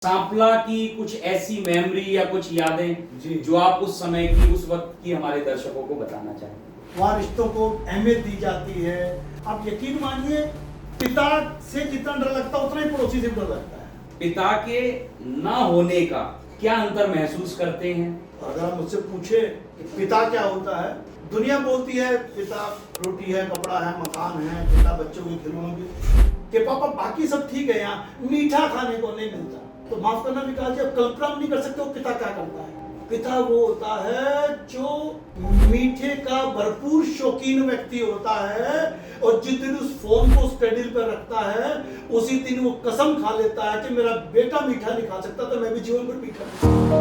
सांपला की कुछ ऐसी मेमोरी या कुछ यादें जी जो आप उस समय की उस वक्त की हमारे दर्शकों को बताना चाहें। वहाँ रिश्तों को अहमियत दी जाती है। आप यकीन मानिए, पिता से जितना डर लगता है उतना ही पड़ोसी से डर लगता है। पिता के ना होने का क्या अंतर महसूस करते हैं? अगर आप मुझसे पूछे कि पिता क्या होता है, दुनिया बोलती है पिता रोटी है, कपड़ा है, मकान है, पिता बच्चों के खिलौनों के पापा बाकी सब ठीक है, यहाँ मीठा खाने को नहीं मिलता। तो माफ करना विकास जी, आप कल्पना नहीं कर सकते वो पिता क्या करता है। पिता वो होता है जो मीठे का भरपूर शौकीन व्यक्ति होता है, और जिस दिन उस फोन को स्टेडिल पर रखता है उसी दिन वो कसम खा लेता है कि मेरा बेटा मीठा नहीं खा सकता तो मैं भी जीवन भर मीठा।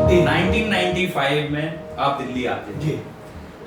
1995 में आप दिल्ली आते थे। जी,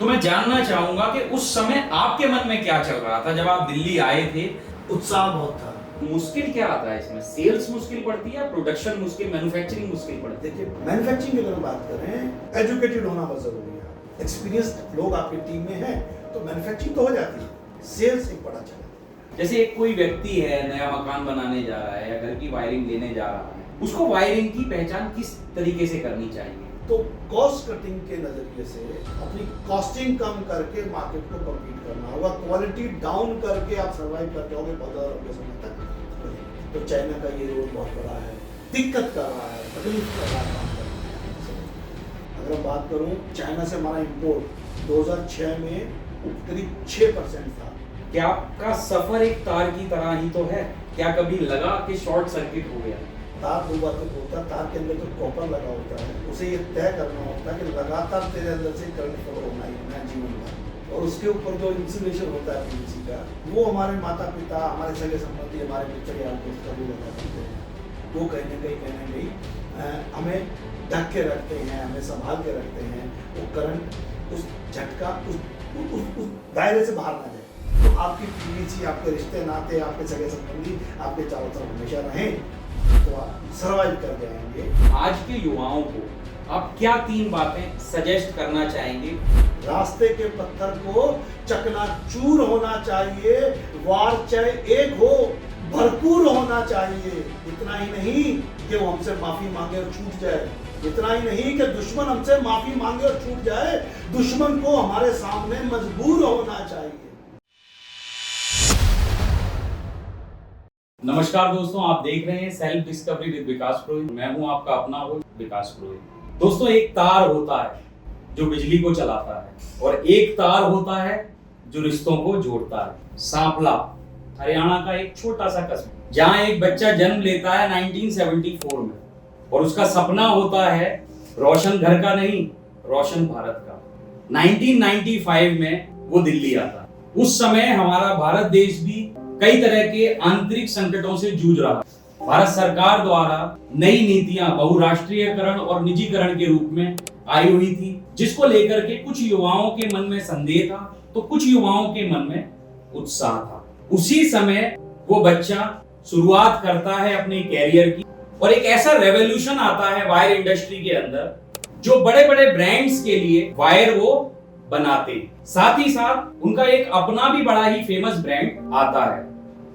तो मैं जानना चाहूंगा कि उस समय आपके मन में क्या चल रहा था जब आप दिल्ली आए थे? उत्साह बहुत था। मुश्किल क्या आता है इसमें? सेल्स मुश्किल पड़ती है, प्रोडक्शन मुश्किल, मैन्युफैक्चरिंग मुश्किल पड़ती है? देखिए, मैन्युफैक्चरिंग की अगर बात करें, एजुकेटेड होना बहुत जरूरी है। एक्सपीरियंस्ड लोग आपकी टीम में हैं तो मैन्युफैक्चरिंग तो हो जाती है, सेल्स एक बड़ा चैलेंज। जैसे एक कोई व्यक्ति है, नया मकान बनाने जा रहा है या घर की वायरिंग लेने जा रहा है, उसको वायरिंग की पहचान किस तरीके से करनी चाहिए? तो कॉस्ट कटिंग के नजरिए से अपनी कॉस्टिंग कम करके मार्केट को कम्पीट करना होगा। क्वालिटी डाउन करके आप सर्वाइव कर जाओगे बहुत ज़्यादा लंबे समय तक। तो चाइना का ये रोल बहुत बड़ा है, दिक्कत कर रहा है, तकलीफ कर रहा है काम करने में। अगर मैं बात करूं, चाइना से हमारा इंपोर्ट 2006 में करीब 6% था। क्या आपका सफर एक तार की तरह ही तो है? क्या कभी लगा कि शॉर्ट सर्किट हो गया? तार दो बातें होता है, तार के अंदर जो कॉपर लगा होता है उसे ये तय करना होता है कि लगातार तेरे अंदर से करंट फ्लो होना ही होना है जीवन भर, और उसके ऊपर जो इंसुलेशन होता है पीवीसी का, वो हमारे माता पिता, हमारे सगे संबंधी, हमारे मित्र यार दोस्त कभी लगा देते हैं। वो कहीं ना कहीं हमें ढक के रखते हैं, हमें संभाल के रखते हैं। वो करंट, उस झटका उस दायरे से बाहर ना जाए। तो आपकी पीवीसी, आपके रिश्ते नाते, आपके सगे संबंधी आपके चारों तरफ हमेशा रहें तो आप सर्वाइव कर जाएंगे। आज के युवाओं को आप क्या 3 बातें सजेस्ट करना चाहेंगे? रास्ते के पत्थर को चकनाचूर होना चाहिए, वार चाहे एक हो, भरपूर होना चाहिए। इतना ही नहीं कि वो हमसे माफी मांगे और छूट जाए, इतना ही नहीं कि दुश्मन हमसे माफी मांगे और छूट जाए, दुश्मन को हमारे सामने मजबूर होना चाहिए। नमस्कार दोस्तों, आप देख रहे हैं सेल्फ डिस्कवरी विद विकास पुरोहित। मैं हूं आपका अपना होस्ट विकास पुरोहित। दोस्तों, एक तार होता है जो बिजली को चलाता है और एक तार होता है जो रिश्तों को जोड़ता है। सांपला हरियाणा का एक छोटा सा कस्बा, जहां एक बच्चा जन्म लेता है 1974 में, और उसका सपना होता है रोशन घर का नहीं, रोशन भारत का। 1995 में वो दिल्ली आता है। उस समय हमारा भारत देश भी कई तरह के आंतरिक संकटों से जूझ रहा है। भारत सरकार द्वारा नई नीतियां बहुराष्ट्रीयकरण और निजीकरण के रूप में आई हुई थी, जिसको लेकर के कुछ युवाओं के मन में संदेह था तो कुछ युवाओं के मन में उत्साह था। उसी समय वो बच्चा शुरुआत करता है अपने कैरियर की, और एक ऐसा रेवोल्यूशन आता है वायर इंडस्ट्री के अंदर, जो बड़े बड़े ब्रांड्स के लिए वायर वो बनाते, साथ ही साथ उनका एक अपना भी बड़ा ही फेमस ब्रांड आता है।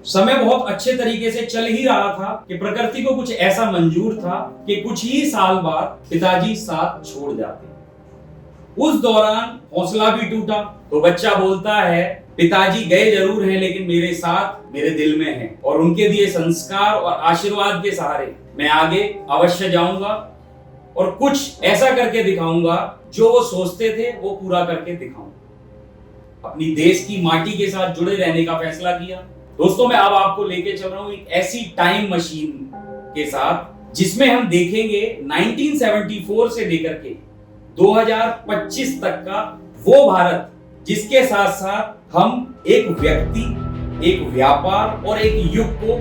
समय बहुत अच्छे तरीके से चल ही रहा था कि प्रकृति को कुछ ऐसा मंजूर था कि कुछ ही साल बाद पिताजी साथ छोड़ जाते। उस दौरान हौसला भी टूटा, तो बच्चा बोलता है पिताजी गए जरूर हैं लेकिन मेरे साथ मेरे दिल में हैं, और उनके दिए संस्कार और आशीर्वाद के सहारे मैं आगे अवश्य जाऊंगा और कुछ ऐसा करके दिखाऊंगा जो वो सोचते थे वो पूरा करके दिखाऊंगा। अपनी देश की माटी के साथ जुड़े रहने का फैसला किया। दोस्तों, मैं अब आपको लेके चल रहा हूं एक ऐसी टाइम मशीन के साथ जिसमें हम देखेंगे 1974 से लेकर के 2025 तक का वो भारत, जिसके साथ साथ हम एक व्यक्ति, एक व्यापार और एक युग को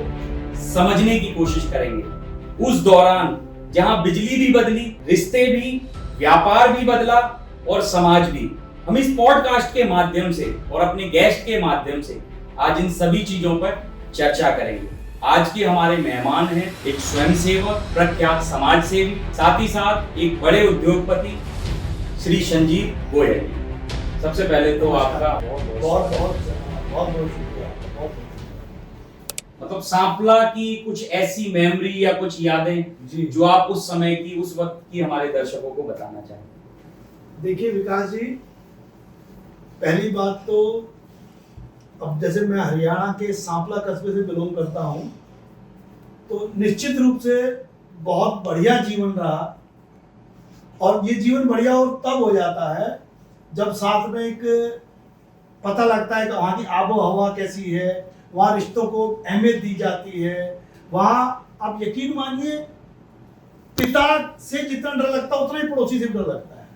समझने की कोशिश करेंगे। उस दौरान जहां बिजली भी बदली, रिश्ते भी, व्यापार भी बदला और समाज भी। हम इस पॉडकास्ट के माध्यम से और अपने गेस्ट के माध्यम से आज इन सभी चीजों पर चर्चा करेंगे। आज के हमारे मेहमान हैं एक स्वयंसेवक, प्रख्यात समाज सेवी, साथ ही साथ एक बड़े उद्योगपति श्री संजीव गोयल। सबसे पहले तो आपका बहुत शुक्रिया। मतलब सांपला की कुछ ऐसी मेमोरी या कुछ यादें जी जो आप उस समय की, उस वक्त की हमारे दर्शकों को बताना चाहेंगे। देखिए विकास जी, पहली बात तो अब जैसे मैं हरियाणा के सांपला कस्बे से बिलोंग करता हूं, तो निश्चित रूप से बहुत बढ़िया जीवन रहा। और ये जीवन बढ़िया और तब हो जाता है जब साथ में एक पता लगता है कि वहाँ की आबो हवा कैसी है, वहाँ रिश्तों को अहमियत दी जाती है। वहाँ आप यकीन मानिए, पिता से जितना डर लगता है उतना ही पड़ोसी से भी डर लगता है,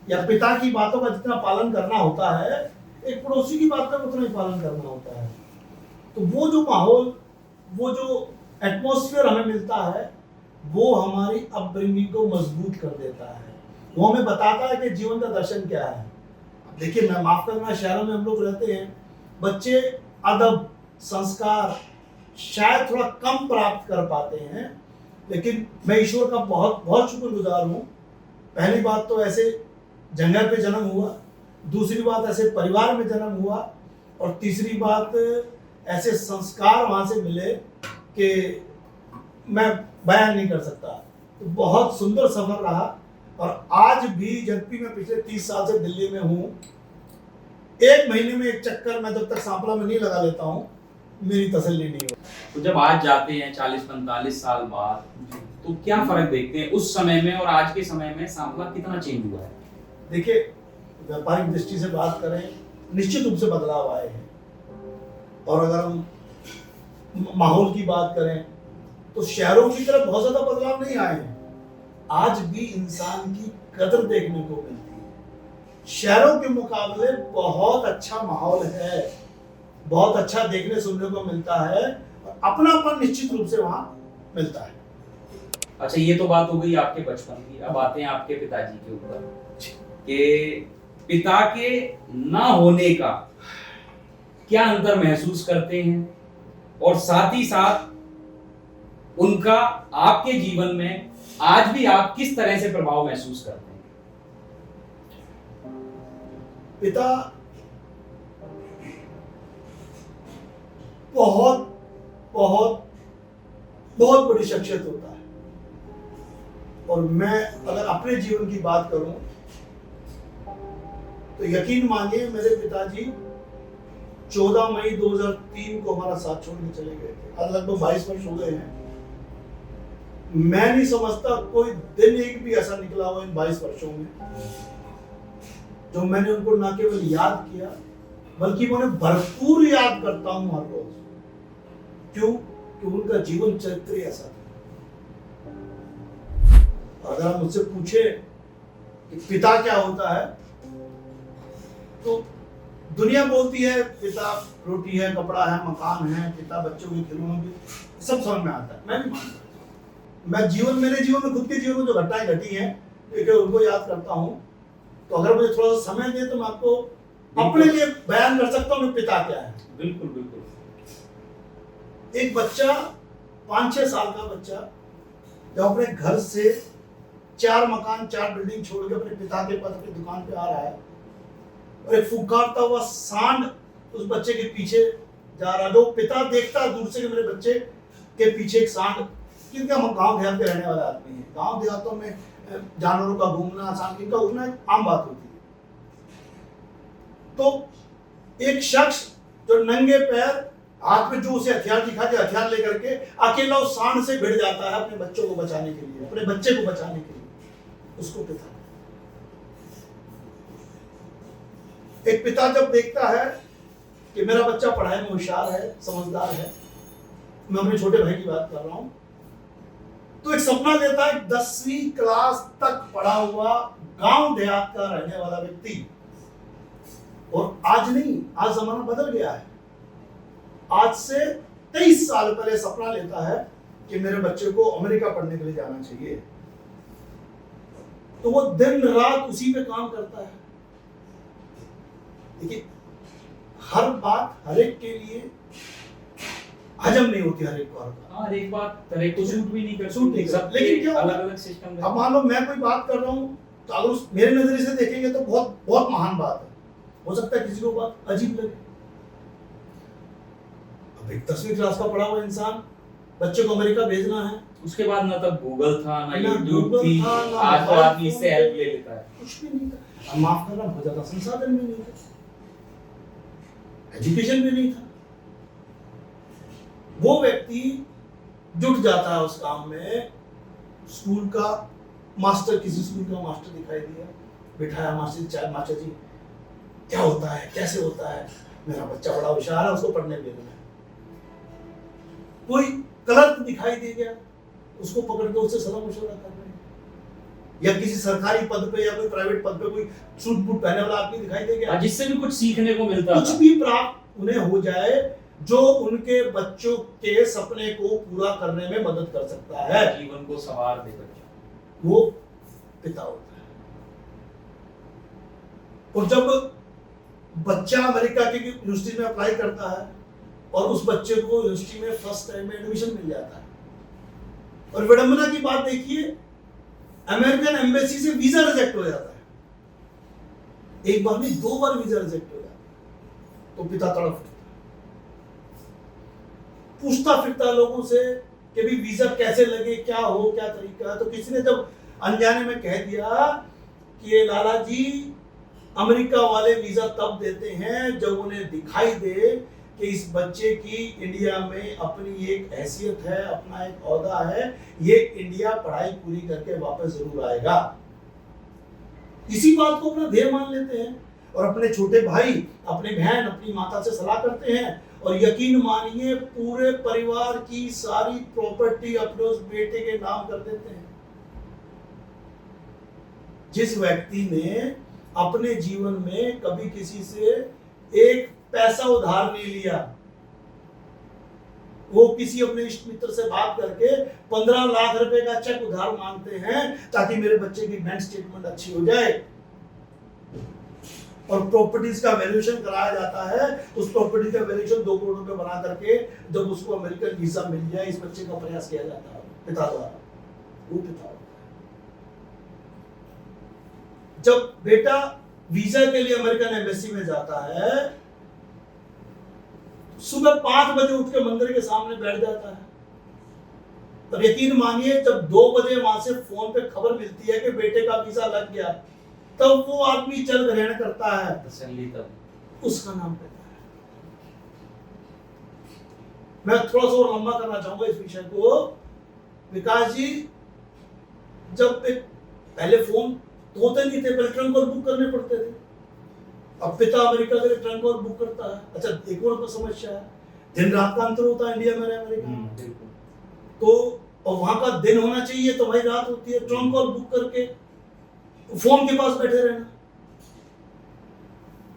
या पिता की बातों का जितना पालन करना होता है एक पड़ोसी की बात का उतना ही पालन करना होता है। तो वो जो माहौल, वो जो एटमॉस्फेयर हमें मिलता है, वो हमारी अपब्रिंगिंग को मजबूत कर देता है। वो हमें बताता है कि जीवन का दर्शन क्या है। देखिए, मैं माफ करना, शहरों में हम लोग रहते हैं, बच्चे अदब संस्कार शायद थोड़ा कम प्राप्त कर पाते हैं, लेकिन मैं ईश्वर का बहुत बहुत शुक्रगुजार हूँ। पहली बात तो ऐसे जंगल पे जन्म हुआ, दूसरी बात ऐसे परिवार में जन्म हुआ, और तीसरी बात ऐसे संस्कार वहाँ से मिले कि मैं बयान नहीं कर सकता। तो बहुत सुंदर सफर रहा। और आज भी जब भी मैं पिछले 30 साल से दिल्ली में हूँ, एक महीने में एक चक्कर मैं जब तक सांपला में नहीं लगा लेता हूँ, मेरी तसल्ली नहीं होती। तो जब आज जाते हैं 40-45 साल बाद, तो क्या फर्क देखते हैं उस समय में और आज के समय में? सांपला कितना चेंज हुआ है? देखिए, व्यापारिक दृष्टि से बात करें, निश्चित रूप से बदलाव आए हैं। और अगर हम माहौल की बात करें तो शहरों की तरफ बहुत ज्यादा बदलाव नहीं आए हैं। आज भी इंसान की कदर देखने को मिलती है। शहरों के मुकाबले बहुत अच्छा माहौल है, बहुत अच्छा देखने सुनने को मिलता है, और अपनापन निश्चित रूप से वहां मिलता है। अच्छा, ये तो बात हो गई आपके बचपन की। अब आते हैं आपके पिताजी के ऊपर कि पिता के ना होने का क्या अंतर महसूस करते हैं, और साथ ही साथ उनका आपके जीवन में आज भी आप किस तरह से प्रभाव महसूस करते हैं? पिता बहुत बहुत बहुत बड़ी शख्सियत होता है। और मैं अगर अपने जीवन की बात करूं तो यकीन मानिए, मेरे पिताजी 14 मई 2003 को हमारा साथ छोड़ के चले गए थे। आज लगभग 22 वर्ष हो गए हैं। मैं नहीं समझता कोई दिन एक भी ऐसा निकला हो इन 22 वर्षों में जो मैंने उनको ना केवल याद किया, बल्कि मैं उन्हें भरपूर याद करता हूं हर रोज। क्यों? कि उनका जीवन चरित्र ऐसा था। और अगर आप मुझसे पूछे कि पिता क्या होता है, तो दुनिया बोलती है पिता रोटी है, कपड़ा है, मकान है, पिता बच्चों के खिलौनों की, सब समझ में आता है। मैं भी मानता हूं। मैं मेरे जीवन में, खुद के जीवन में जो घटनाएं घटी हैं, देखिए उनको याद करता हूं। तो अगर मुझे थोड़ा सा समय दे तो मैं आपको अपने लिए बयान कर सकता हूं कि पिता क्या है। बिल्कुल बिल्कुल। एक बच्चा, 5-6 साल का बच्चा, जब अपने घर से 4 मकान 4 बिल्डिंग छोड़ के अपने पिता के पास अपनी दुकान पे आ रहा है, और एक फुकारता हुआ सांड उस बच्चे के पीछे जा रहा है, जो पिता देखता है दूर से कि मेरे बच्चे के पीछे एक सांड। क्योंकि हम गांव देहात के रहने वाले आदमी हैं, गांव देहातों में जानवरों का घूमना, सांड इनका उठना एक आम बात होती है। तो एक शख्स जो नंगे पैर, हाथ में जो उसे हथियार दिखा के हथियार लेकर के अकेला उस सांड से भिड़ जाता है अपने बच्चों को बचाने के लिए, अपने बच्चे को बचाने के लिए। उसको पिता, एक पिता जब देखता है कि मेरा बच्चा पढ़ाई में होशियार है, समझदार है, मैं अपने छोटे भाई की बात कर रहा हूं, तो एक सपना लेता है 10वीं क्लास तक पढ़ा हुआ गांव देहात का रहने वाला व्यक्ति। और आज नहीं, आज जमाना बदल गया है। आज से 23 साल पहले सपना लेता है कि मेरे बच्चे को अमेरिका पढ़ने के लिए जाना चाहिए। तो वो दिन रात उसी पे काम करता है। देखिए, हर बात हर एक के लिए हजम नहीं होती, हर एक बात। हाँ, एक बात तरह को सूट भी नहीं कर, सूट नहीं कर, लेकिन क्या अलग अलग सिस्टम। अब मान लो मैं कोई बात कर रहा हूं, तो अगर उस मेरे नजरिए से देखेंगे तो बहुत बहुत महान बात है। हो सकता है किसी को बात अजीब लगे। अब एक 10वीं क्लास का पढ़ा हुआ इंसान बच्चे को अमेरिका भेजना है, उसके बाद ना तब गूगल था ना ना यूट्यूब Google थी, था, ना आज तो मोबाइल आदमी इससे फोन हेल्प थे। ले लेता है। कुछ भी नहीं था। अब माफ करना, बहुत ज्यादा संसाधन भी नहीं था, एजुकेशन भी नहीं था। वो व्यक्ति जुट जाता है उस काम में। स्कूल का मास्टर, किसी स्कूल का मास्टर दिखाई दिया, बिठाया मास्टर जी क्या होता है, कैसे होता है, मेरा बच्चा बड़ा होशियार है, उसको पढ़ने भेजना है। कोई क्लर्क दिखाई दे गया, उसको पकड़ के उससे सलाह मशवरा कर रहे हैं। या किसी सरकारी पद पे या कोई प्राइवेट पद पे कोई सूट बूट पहने वाला आदमी दिखाई दे गया, जिससे भी कुछ सीखने को मिलता कुछ था। भी प्राप्त उन्हें हो जाए जो उनके बच्चों के सपने को पूरा करने में मदद कर सकता है, जीवन को संवार दे बच्चा, वो पिता होता है। और जब बच्चा अमेरिका की यूनिवर्सिटी में अप्लाई करता है और उस बच्चे को यूनिवर्सिटी में फर्स्ट टाइम में एडमिशन मिल जाता है, और विडंबना की बात देखिए, अमेरिकन एम्बेसी से वीजा रिजेक्ट हो जाता है। एक बार नहीं, 2 बार वीजा रिजेक्ट हो जाता है। तो पिता तड़प उठता है, पूछता फिरता लोगों से कि भी वीजा कैसे लगे, क्या हो, क्या तरीका है। तो किसी ने जब अनजाने में कह दिया कि ये लाला जी, अमेरिका वाले वीजा तब देते हैं जब उन्हें दिखाई दे कि इस बच्चे की इंडिया में अपनी एक हैसियत है, अपना एक औहदा है, ये इंडिया पढ़ाई पूरी करके वापस जरूर आएगा। इसी बात को अपना ध्येय मान लेते हैं और अपने छोटे भाई, अपने बहन, अपनी माता से सलाह करते हैं, और यकीन मानिए पूरे परिवार की सारी प्रॉपर्टी अपने उस बेटे के नाम कर देते हैं। जिस व्यक्ति ने अपने जीवन में कभी किसी से एक पैसा उधार नहीं लिया, वो किसी अपने इष्ट मित्र से बात करके 15 लाख रुपए का चेक उधार मांगते हैं ताकि मेरे बच्चे की बैंक स्टेटमेंट अच्छी हो जाए, और प्रॉपर्टीज का वैल्यूएशन कराया जाता है। उस प्रॉपर्टी का वैल्यूएशन 2 करोड़ रुपए बना करके जब उसको अमेरिकन वीजा मिल जाए, इस बच्चे का प्रयास किया जाता है पिता द्वारा। वो पिता होता है। जब बेटा वीजा के लिए अमेरिकन एम्बेसी में जाता है, सुबह 5 बजे उठ के मंदिर के सामने बैठ जाता है, और यकीन मानिए जब 2 बजे वहां से फोन पे खबर मिलती है कि बेटे का वीजा लग गया, तब वो आदमी जल ग्रहण करता है, तसल्ली तब। उसका नाम पिता है। मैं थोड़ा सा और लंबा करना चाहूंगा इस विषय को। विकास जी, जब पहले फोन तो होते नहीं थे, पहले ट्रंक कॉल बुक करने पड़ते थे। अब पिता अमेरिका के लिए ट्रंक कॉल बुक करता है। अच्छा, एक और तो समस्या है, दिन रात का अंतर होता है इंडिया में अमेरिका में, तो और वहां का दिन होना चाहिए तो वही रात होती है। ट्रंक कॉल बुक करके फोन के पास बैठे रहना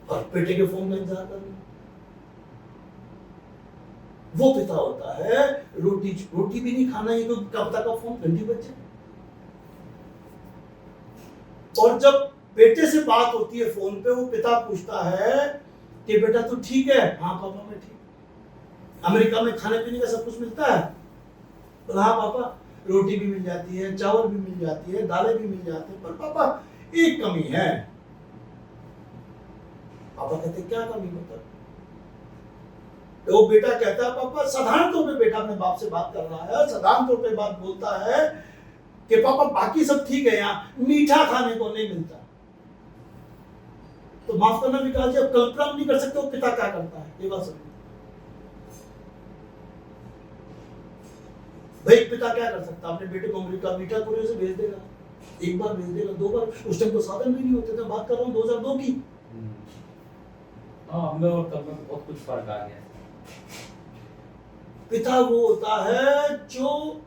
और बेटे के फोन का इंतजार करना, वो पिता होता है। रोटी भी नहीं खाना, ये तो कब तक का फोन घंटी बज जाए। और जब बेटे से बात होती है फोन पे, वो पिता पूछता है कि बेटा तू ठीक है? हाँ पापा मैं ठीक। अमेरिका में खाने पीने का सब कुछ मिलता है? तो हाँ पापा, रोटी भी मिल जाती है, चावल भी मिल जाती है, दालें भी मिल जाती है, पर पापा एक कमी है। पापा कहते क्या कमी मतलब? तो बेटा कहता है पापा, साधारण तौर पे बेटा अपने बाप से बात कर रहा है, साधारण तौर पे बात बोलता है कि पापा बाकी सब ठीक है, यहाँ मीठा खाने को नहीं मिलता। तो माफ करना विकास जी, अब कल्पना नहीं कर सकते वो पिता क्या करता है, ये बात समझो। भाई पिता क्या कर सकता है? अपने बेटे को अमेरिका मीठा कुरियर से भेज देगा, एक बार भेज देगा, 2 बार। उस टाइम तो साधन भी नहीं होते थे, बात कर रहा हूँ 2002 की। हाँ, हमें और तब में बहुत कुछ फर्क आ गया है। पिता वो होता है जो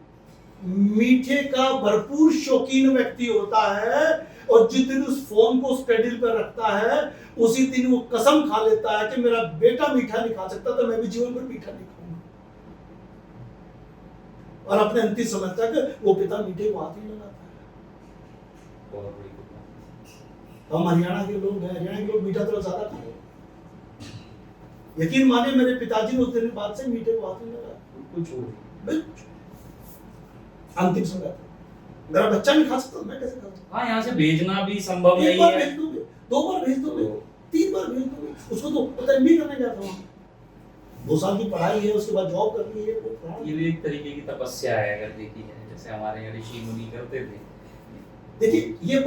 मीठे का भरपूर शौकीन व्यक्ति होता है, और जिस दिन उस फोन को उस टेबल पर रखता है, उसी दिन वो कसम खा लेता है कि मेरा बेटा मीठा नहीं खा सकता तो मैं भी जीवन भर मीठा नहीं खाऊंगा। और अपने अंतिम समय तक वो पिता मीठे को हाथ ही लगाता है। बहुत बड़ी बात। हम हरियाणा के लोग हैं, हरियाणा के लोग मीठा थोड़ा ज्यादा खाते हैं। यकीन माने मेरे पिताजी ने उस दिन बाद से मीठे को हाथ नहीं लगाया, कुछ अंतिम समय तक। मेरा बच्चा नहीं खा सकता, मैं कैसे खा सकता? हाँ, यहाँ से भेजना भी संभव एक नहीं बार है। भेज दोगे, 2 बार भेज दोगे, 3 बार भेज दोगे। उसको तो पता नहीं करने गया था वहां, 2 साल की पढ़ाई है, उसके बाद जॉब करनी है, वो पढ़ाई। ये भी एक तरीके की तपस्या है अगर देखी जाए, जैसे हमारे यहाँ ऋषि मुनि करते थे। देखिए ये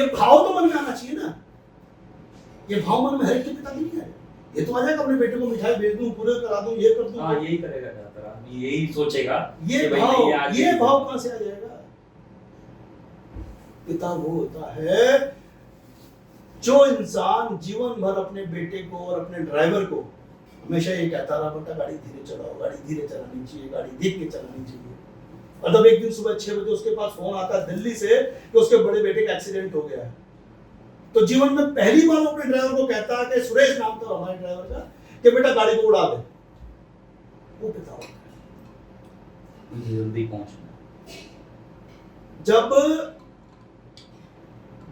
भाव तो मन में आना चाहिए ना। ये भाव मन में हर एक के पिता नहीं है। ये तो आ जाएगा अपने बेटे को मिठाई भेज दूं, पूरे करा दूं, ये कर दूं। हाँ, यही करेगा ज्यादातर आदमी, यही सोचेगा ये कि भाई भाव, नहीं, आगे ये भाव कहां से आ जाएगा? पिता वो होता है जो इंसान जीवन भर अपने बेटे को और अपने ड्राइवर को हमेशा ये कहता रहा, बेटा गाड़ी धीरे चलाओ, गाड़ी धीरे चलानी चाहिए, गाड़ी देख के चलानी चाहिए। और तब एक दिन सुबह 6 बजे उसके पास फोन आता है दिल्ली से कि उसके बड़े बेटे का एक्सीडेंट हो गया है। तो जीवन में पहली बार वो अपने ड्राइवर को कहता है कि सुरेश नाम था हमारे ड्राइवर का, कि बेटा गाड़ी को उड़ा दे। वो पिता होता है। मुझे जल्दी पहुंचना। जब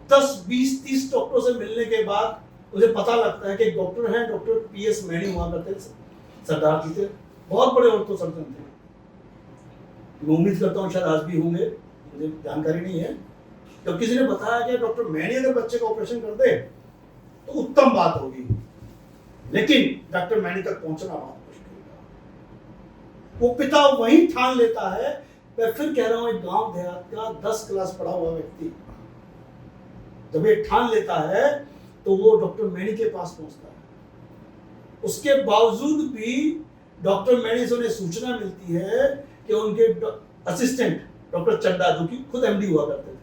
10, 20, 30 डॉक्टरों से मिलने के बाद मुझे पता लगता है कि एक डॉक्टर हैं, डॉक्टर PS मैनी हुआ करते थे, सरदार जी थे, बहुत बड़े ऑर्थो सर्जन थे। मैं उम्मीद करता हूँ शायद आज भी होंगे, मुझे जानकारी नहीं है। तो किसी ने बताया कि डॉक्टर मैनी अगर बच्चे का ऑपरेशन कर दे तो उत्तम बात होगी, लेकिन डॉक्टर मैनी तक पहुंचना बहुत मुश्किल था। वो पिता वही ठान लेता है। मैं फिर कह रहा हूं, एक गांव देहात का 10 क्लास पढ़ा हुआ व्यक्ति जब ये ठान लेता है तो वो डॉक्टर मैनी के पास पहुंचता है। उसके बावजूद भी डॉक्टर मैनी से उन्हें सूचना मिलती है कि उनके असिस्टेंट डॉक्टर चड्डा, जो कि खुद MD हुआ करते थे,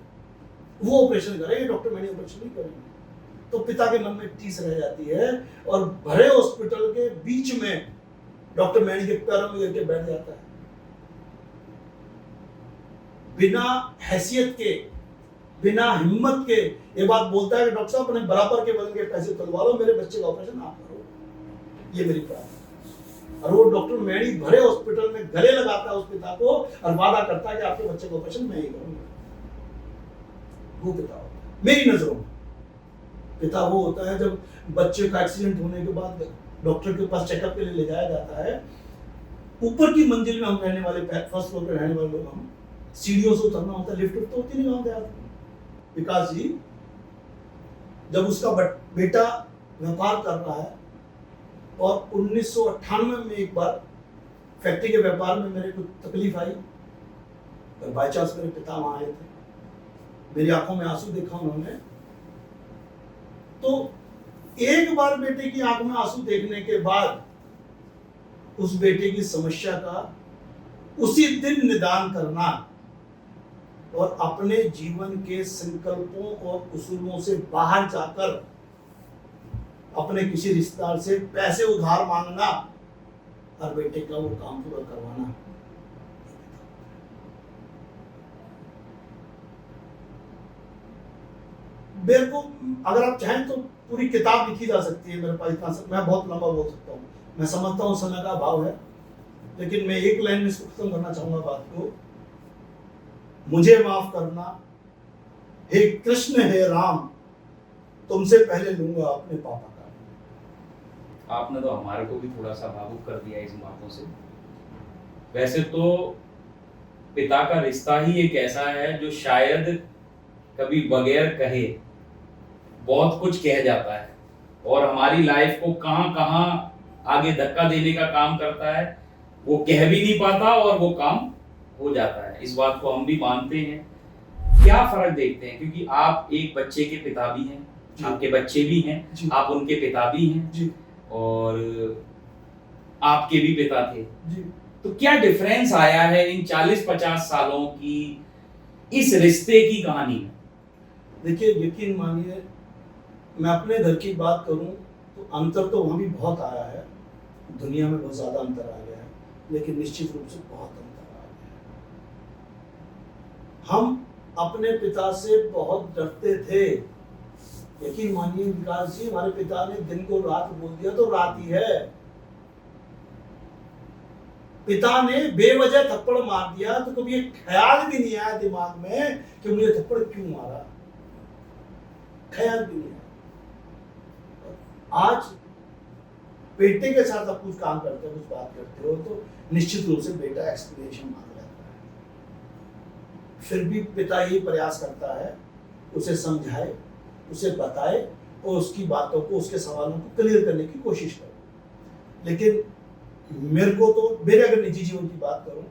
वो ऑपरेशन करेंगे, डॉक्टर मैनी ऑपरेशन नहीं करेंगे। तो पिता के मन में टीस रह जाती है और भरे हॉस्पिटल के बीच में डॉक्टर मैनी के पैरों में गिर के बैठ जाता है। बिना हैसियत के, बिना हिम्मत के ये बात बोलता है कि डॉक्टर साहब अपने बराबर के वजन के पैसे तुलवा लो, मेरे बच्चे का ऑपरेशन आप करो, ये मेरी प्रार्थना। और वो डॉक्टर मैनी भरे हॉस्पिटल में गले लगाता है उस पिता को और वादा करता है कि आपके बच्चे का ऑपरेशन मैं ही करूंगा। वो पिता होता है मेरी नजरों में। पिता वो होता है जब बच्चे का एक्सीडेंट होने के बाद डॉक्टर के पास चेकअप के लिए ले जाया जाता है। ऊपर की मंजिल में हम रहने वाले, फर्स्ट फ्लोर पे रहने वाले लोग, हम सीढ़ियों से उतरना होता है, लिफ्ट तो होती नहीं गाँव देहात में। विकास जी जब उसका बेटा व्यापार कर रहा है और 1998 में एक बार फैक्ट्री के व्यापार में मेरे को तकलीफ आई और बाय चांस मेरे पिता वहां आए थे, मेरी आंखों में आंसू देखा उन्होंने। तो एक बार बेटे की आंख में आंसू देखने के बाद उस बेटे की समस्या का उसी दिन निदान करना और अपने जीवन के संकल्पों और उसूलों से बाहर जाकर अपने किसी रिश्तेदार से पैसे उधार मांगना और बेटे का वो काम पूरा करवाना। मेरे को अगर आप चाहें तो पूरी किताब लिखी जा सकती है मेरे पास, इतना मैं बहुत लंबा बोल सकता हूँ। मैं समझता हूँ समय का अभाव है, लेकिन मैं एक लाइन में इसको खत्म करना चाहूंगा बात को। मुझे माफ करना हे कृष्ण हे राम, तुमसे पहले लूंगा अपने पापा का। आपने तो हमारे को भी थोड़ा सा भावुक कर दिया इस बातों से। वैसे तो पिता का रिश्ता ही एक ऐसा है जो शायद कभी बगैर कहे बहुत कुछ कह जाता है और हमारी लाइफ को कहां कहां आगे धक्का देने का काम करता है। वो कह भी नहीं पाता और वो काम हो जाता है। इस बात को हम भी मानते हैं। क्या फर्क देखते हैं, क्योंकि आप एक बच्चे के पिता भी हैं, आपके बच्चे भी हैं, आप उनके पिता भी हैं जी। और आपके भी पिता थे जी। तो क्या डिफरेंस आया है इन 40-50 सालों की इस रिश्ते की कहानी में? देखिए, यकीन मानिए, मैं अपने घर की बात करूं तो अंतर तो वहां भी बहुत आया है, दुनिया में बहुत ज्यादा अंतर आ गया है, लेकिन निश्चित रूप से बहुत अंतर आ गया है। हम अपने पिता से बहुत डरते थे। यकीन मानिए विकास जी, हमारे पिता ने दिन को रात बोल दिया तो रात ही है। पिता ने बेवजह थप्पड़ मार दिया तो कभी ये ख्याल भी नहीं आया दिमाग में कि मुझे थप्पड़ क्यों मारा, ख्याल भी नहीं आया। आज बेटे के साथ आप कुछ काम करते हो, कुछ बात करते हो तो निश्चित रूप से बेटा एक्सप्लेनेशन मांग लेता है। फिर भी पिता यही प्रयास करता है उसे समझाए, उसे बताए और उसकी बातों को, उसके सवालों को क्लियर करने की कोशिश करे। लेकिन मेरे को तो, मेरे अगर निजी जीवन की बात करूं,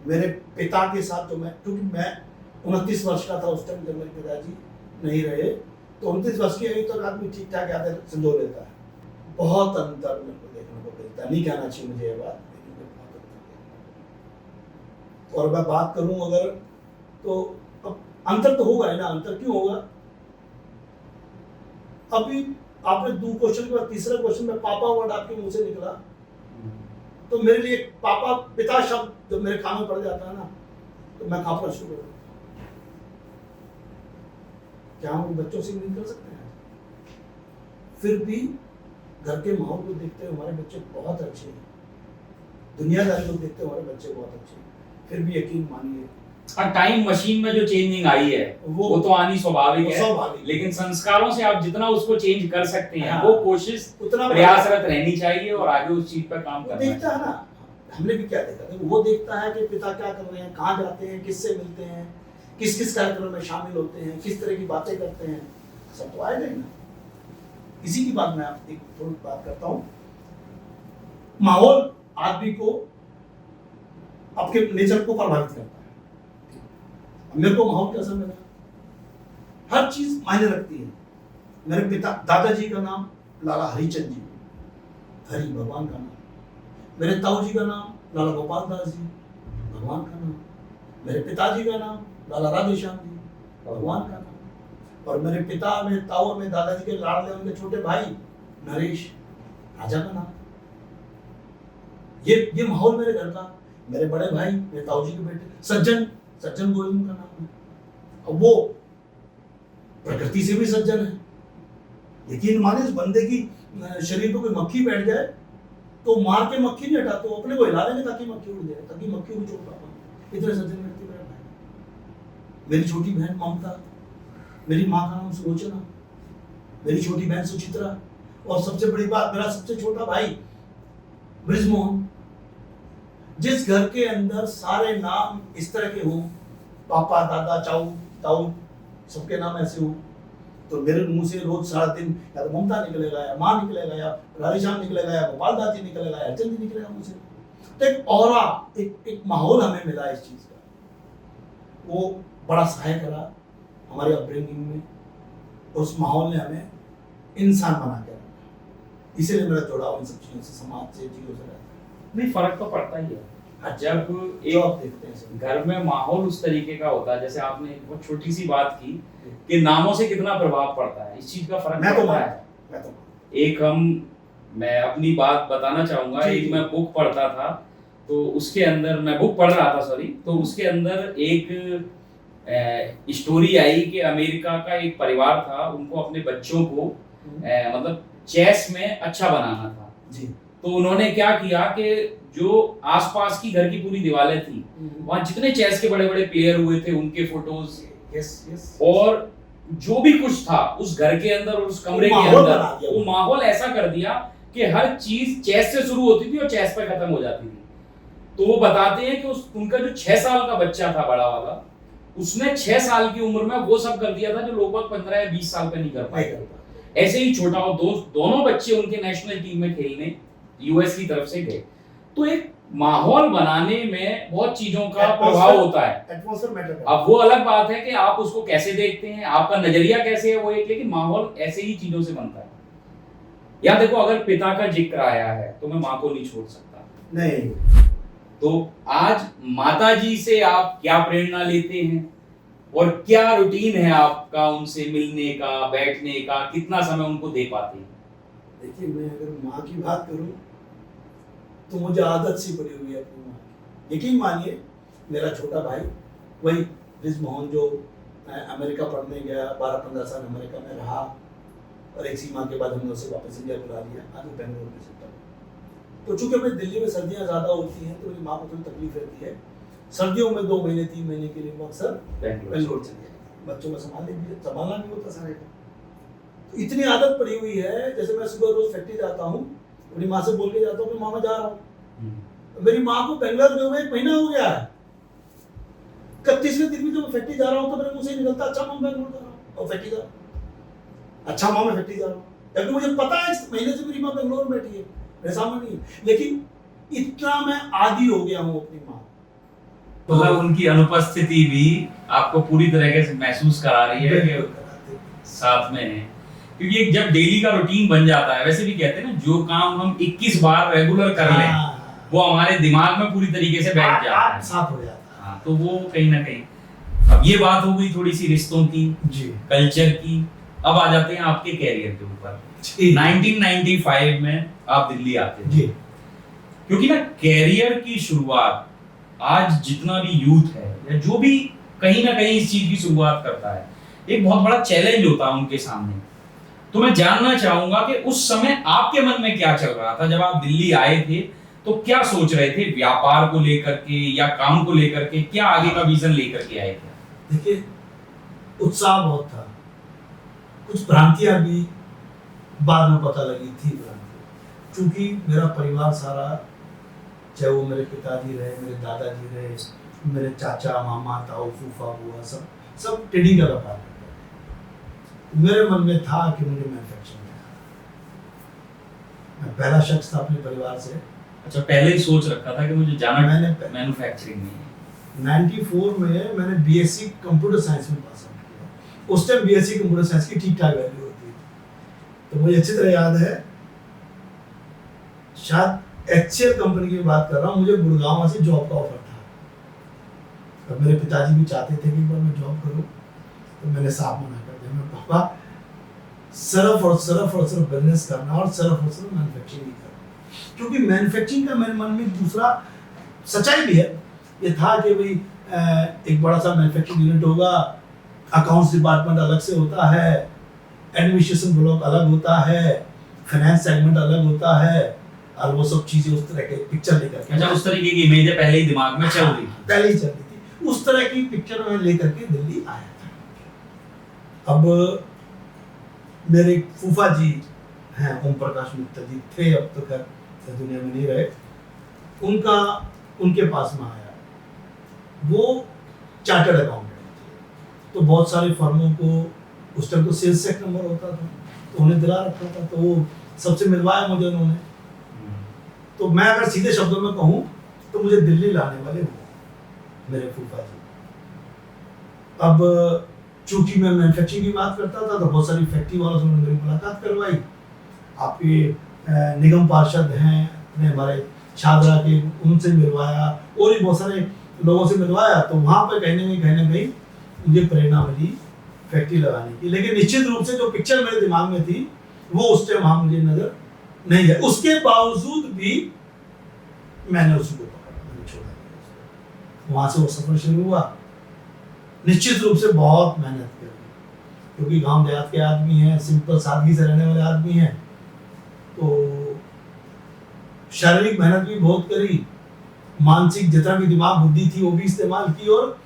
मेरे पिता के साथ तो मैं, क्योंकि मैं 29 वर्ष का था उस टाइम जब मेरे पिताजी नहीं रहे, तो 29 वर्ष की अभी तक आदमी ठीक ठाक यादें संजो लेता है। बहुत अंतर मेरे को देखने को मिलता है, नहीं कहना चाहिए मुझे ये बात, लेकिन बहुत अंतर। और मैं बात करूं अगर, तो अब अंतर तो होगा ही ना, अंतर क्यों होगा? अभी आपने 2 क्वेश्चन के बाद तीसरा क्वेश्चन में पापा वर्ड आपके मुंह से निकला, तो मेरे लिए पापा पिता शब्द जब मेरे कान में पड़ जाता है ना, तो मैं कांपना शुरू हो जाता। क्या हम बच्चों से नहीं कर सकते हैं? फिर भी घर के माहौल को देखते हुए हमारे बच्चे बहुत अच्छे हैं, दुनियादारी को देखते हुए हमारे बच्चे बहुत अच्छे हैं, फिर भी यकीन मानिए। हाँ, टाइम मशीन में जो चेंजिंग आई है वो तो आनी स्वाभाविक है, लेकिन संस्कारों से आप जितना उसको चेंज कर सकते हैं, हाँ, वो कोशिश उतना प्रयासरत रहनी चाहिए और आगे उस चीज पर काम करना देखता है चाहिए। ना। हमने भी क्या देखा, वो देखता है कि पिता क्या कर रहे हैं, कहाँ जाते हैं, किससे मिलते हैं, किस किस कार्यक्रम में शामिल होते हैं, किस तरह की बातें करते हैं, सब तो आएगा ही ना। इसी की बात मैं आप एक थोड़ी बात करता हूँ। माहौल आदमी को, आपके नेचर को प्रभावित करता है। मेरे को माहौल कैसा मिला, हर चीज मायने रखती है। मेरे पिता दादाजी का नाम लाला हरिचंद जी, हरि भगवान का नाम। मेरे ताऊ जी का नाम लाला गोपाल दास जी, भगवान का नाम। मेरे पिताजी का नाम लाला राधेश्याम जी, भगवान का नाम। और मेरे पिता में ताऊ में दादाजी के लाडले उनके छोटे भाई नरेश, राजा का नाम। ये माहौल मेरे घर का। मेरे बड़े भाई, मेरे ताऊ जी के बेटे सज्जन गोविंद का नाम है। अब वो प्रकृति से भी सज्जन है, लेकिन माने उस बंदे की शरीर पे कोई मक्खी बैठ जाए तो मार के मक्खी नहीं हटा, तो अपने को हिला लेंगे ताकि मक्खी उड़ जाए, ताकि मक्खी को चोट ना पाए। इतने सज्जन व्यक्ति मेरा भाई। मेरी छोटी बहन ममता, मेरी माँ का नाम सुलोचना, मेरी छोटी बहन सुचित्रा, और सबसे बड़ी बात, मेरा सबसे छोटा भाई ब्रिजमोहन। जिस घर के अंदर सारे नाम इस तरह के हों, पापा, दादा, चाऊ, ताऊ, सबके नाम ऐसे हों, तो मेरे मुंह से रोज सारा दिन या तो ममता निकलेगा, या माँ निकलेगा, या राधेश्याम निकलेगा, या गोपाल दास जी निकलेगा, या हरचंद जी निकलेगा मुझसे। तो एक ऑरा, एक माहौल हमें मिला इस चीज का, वो बड़ा सहायक रहा हमारी अपब्रिंगिंग में। उस माहौल ने हमें इंसान बना के रखा, इसीलिए मेरा जुड़ाव इन सब चीजों से, समाज से, चीजों से रहता है। नहीं, फर्क तो पड़ता ही है जब आप देखते हैं घर में माहौल उस तरीके का होता है। जैसे आपने एक बहुत छोटी सी बात की कि नामों से कितना प्रभाव पड़ता है, इस चीज का फर्क पड़ता है। एक मैं अपनी बात बताना चाहूंगा। एक मैं बुक पढ़ता था, तो उसके अंदर, मैं बुक पढ़ रहा था सॉरी, तो उसके अंदर एक स्टोरी आई कि अमेरिका का एक परिवार था, उनको अपने बच्चों को मतलब चेस में अच्छा बनाना था जी। तो उन्होंने क्या किया कि जो आसपास की घर की पूरी दीवारें थी, वहां जितने चेस के बड़े बड़े प्लेयर हुए थे उनके फोटोज और जो भी कुछ था उस घर के अंदर और उस कमरे के अंदर, वो माहौल ऐसा कर दिया कि हर चीज चेस से शुरू होती थी और चेस पे खत्म हो जाती थी। तो वो बताते हैं कि उनका जो 6 साल का बच्चा था बड़ा वाला, उसने 6 साल की उम्र में वो सब कर दिया था जो लोग 15 या 20 साल पे नहीं कर पाए। ऐसे ही छोटा और दोनों बच्चे उनके नेशनल टीम में खेलने यूएस की तरफ से गए। तो एक माहौल बनाने में बहुत चीजों का प्रभाव होता है। Atmosphere matter. अब वो अलग बात है कि आप उसको कैसे देखते हैं, आपका नजरिया कैसे है, वो एक, लेकिन माहौल ऐसे ही चीजों से बनता है। या देखो, अगर पिता का जिक्र आया है तो मैं माँ को नहीं छोड़ सकता। नहीं। तो आज माता जी से आप क्या प्रेरणा लेते हैं और क्या रूटीन है आपका उनसे मिलने का, बैठने का, कितना समय उनको दे पाते हैं? देखिए, मैं अगर माँ की बात करूं तो मुझे आदत सी पड़ी हुई है अपनी माँ की। यकीन मानिए, मेरा छोटा भाई वही ब्रिजमोहन जो अमेरिका पढ़ने गया, 12-15 साल अमेरिका में रहा, और एक सीमा के बाद हमने उसे वापस इंडिया बुला लिया। आज वो बेंगलोर में सेटल है। तो चूंकि अपनी दिल्ली में सर्दियाँ ज़्यादा होती हैं, तो मेरी माँ को थोड़ी तकलीफ रहती है। सर्दियों में 2 महीने 3 महीने के लिए वो अक्सर बेंगलोर चले जाते। बच्चों को संभालना नहीं होता सारे का। तो इतनी आदत पड़ी हुई है, जैसे मैं सुबह रोज फैक्ट्री जाता हूँ, अपनी माँ से बोल के जाता हूँ कि माँ मैं जा रहा हूँ। मेरी माँ को बेंगलोर गए हुए 1 महीना हो गया है। 31वें दिन भी जब मैं फैक्ट्री जा रहा हूँ तो मेरे मुंह से निकलता, अच्छा माँ बेंगलोर जा रहा हूँ और फैक्ट्री जा रहा हूँ। अच्छा माँ मैं फैक्ट्री जा रहा हूँ, क्योंकि मुझे पता है इस महीने से मेरी माँ बेंगलोर में बैठी है, मेरे सामने नहीं है। लेकिन इतना मैं आदी हो गया हूँ अपनी माँ। मतलब उनकी अनुपस्थिति भी आपको पूरी तरीके से महसूस करा रही है कि साथ में है, क्योंकि एक जब डेली का रूटीन बन जाता है, वैसे भी कहते हैं ना, जो काम हम 21 बार रेगुलर कर लें वो हमारे दिमाग में पूरी तरीके से बैठ जाता है, साथ हो जाता है। हाँ, तो वो कहीं ना कहीं। अब ये बात हो गई थोड़ी सी रिश्तों की, जी कल्चर की। अब आ जाते हैं आपके कैरियर के ऊपर। 1995 में आप दिल्ली आते हैं जी। क्योंकि ना कैरियर की शुरुआत आज जितना भी यूथ है या जो भी कहीं ना कहीं इस चीज की शुरुआत करता है, एक बहुत बड़ा चैलेंज होता है उनके सामने। तो मैं जानना चाहूंगा कि उस समय आपके मन में क्या चल रहा था जब आप दिल्ली आए थे, तो क्या सोच रहे थे व्यापार को लेकर के या काम को लेकर के, क्या आगे का विजन लेकर के आए थे? देखिए, उत्साह बहुत था, कुछ भ्रांतियां भी बाद में पता लगी थी भ्रांति, क्योंकि मेरा परिवार सारा, चाहे वो मेरे पिताजी रहे, मेरे दादाजी रहे, मेरे चाचा, मामा, ताऊ, फूफा, बुआ, सब ट्रेडिंग का व्यापार करते थे। मेरे मन में था कि मुझे मैन्युफैक्चरिंग में आना। मैं पहला शख्स था अपने परिवार से। अच्छा, पहले ही सोच रखा था कि मुझे जाना मैंने मैन्युफैक्चरिंग में। 94 में मैंने बीएससी कंप्यूटर साइंस में पास आउट किया। उस टाइम बीएससी कंप्यूटर साइंस की ठीक ठाक वैल्यू होती थी। तो मुझे अच्छी तरह याद है, शायद एचसीएल कंपनी की बात कर रहा हूँ, मुझे गुड़गांव से जॉब का ऑफर था। और मेरे पिताजी भी चाहते थे कि मैं जॉब करूँ, तो मैंने साफ मना कर दिया। मैं पापा सिर्फ और सिर्फ बिजनेस करना और सिर्फ मैन्युफैक्चरिंग ही करना, क्योंकि मैन्युफैक्चरिंग का मेरे मन में दूसरा सच्चाई भी है ये था कि भाई एक बड़ा सा मैन्युफैक्चरिंग यूनिट होगा, अकाउंट्स डिपार्टमेंट अलग से होता है, एडमिनिस्ट्रेशन ब्लॉक अलग होता है, फाइनेंस सेगमेंट अलग होता है, और वो सब चीजें उस तरह के पिक्चर लेकर के। अच्छा, उस तरीके की इमेज पहले ही दिमाग में चल रही थी? पहले ही चल रही थी। उस तरह की पिक्चर में लेकर के दिल्ली आया था। अब मेरे फूफा जी हैं, ओम प्रकाश मित्तल जी थे, अब तो खैर दुनिया में नहीं रहे, उनके पास में आया। वो चार्टर्ड अकाउंटेंट थे, तो बहुत सारे फर्मों को उस टाइम तो सेल्स चेक नंबर होता था, तो उन्हें दिला रखा था, तो वो सबसे मिलवाया मुझे उन्होंने। तो मैं अगर सीधे शब्दों में कहूँ तो मुझे दिल्ली लाने वाले वो मेरे फूफा जी। अब चूंकि मैं मैन्युफैक्चरिंग की बात करता था, तो बहुत सारी फैक्ट्री वालों से उन्होंने मेरी मुलाकात करवाई। आपके निगम पार्षद हैं अपने हमारे शादरा के, उनसे मिलवाया, और भी बहुत सारे लोगों से मिलवाया। तो वहाँ पर कहीं ना कहीं मुझे प्रेरणा मिली फैक्ट्री लगाने की। लेकिन निश्चित रूप से जो पिक्चर मेरे दिमाग में थी वो उस टाइम वहाँ मुझे नजर नहीं है। उसके बावजूद भी मैंने उसको पकड़ा, मैंने छोड़ा नहीं। वहाँ से वो सफर शुरू हुआ। निश्चित रूप से बहुत मेहनत करी, क्योंकि गांव देहात के आदमी हैं, सिंपल सादगी से रहने वाले आदमी हैं, तो शारीरिक मेहनत भी बहुत करी, मानसिक जितना भी दिमाग बुद्धि थी वो भी इस्तेमाल की, और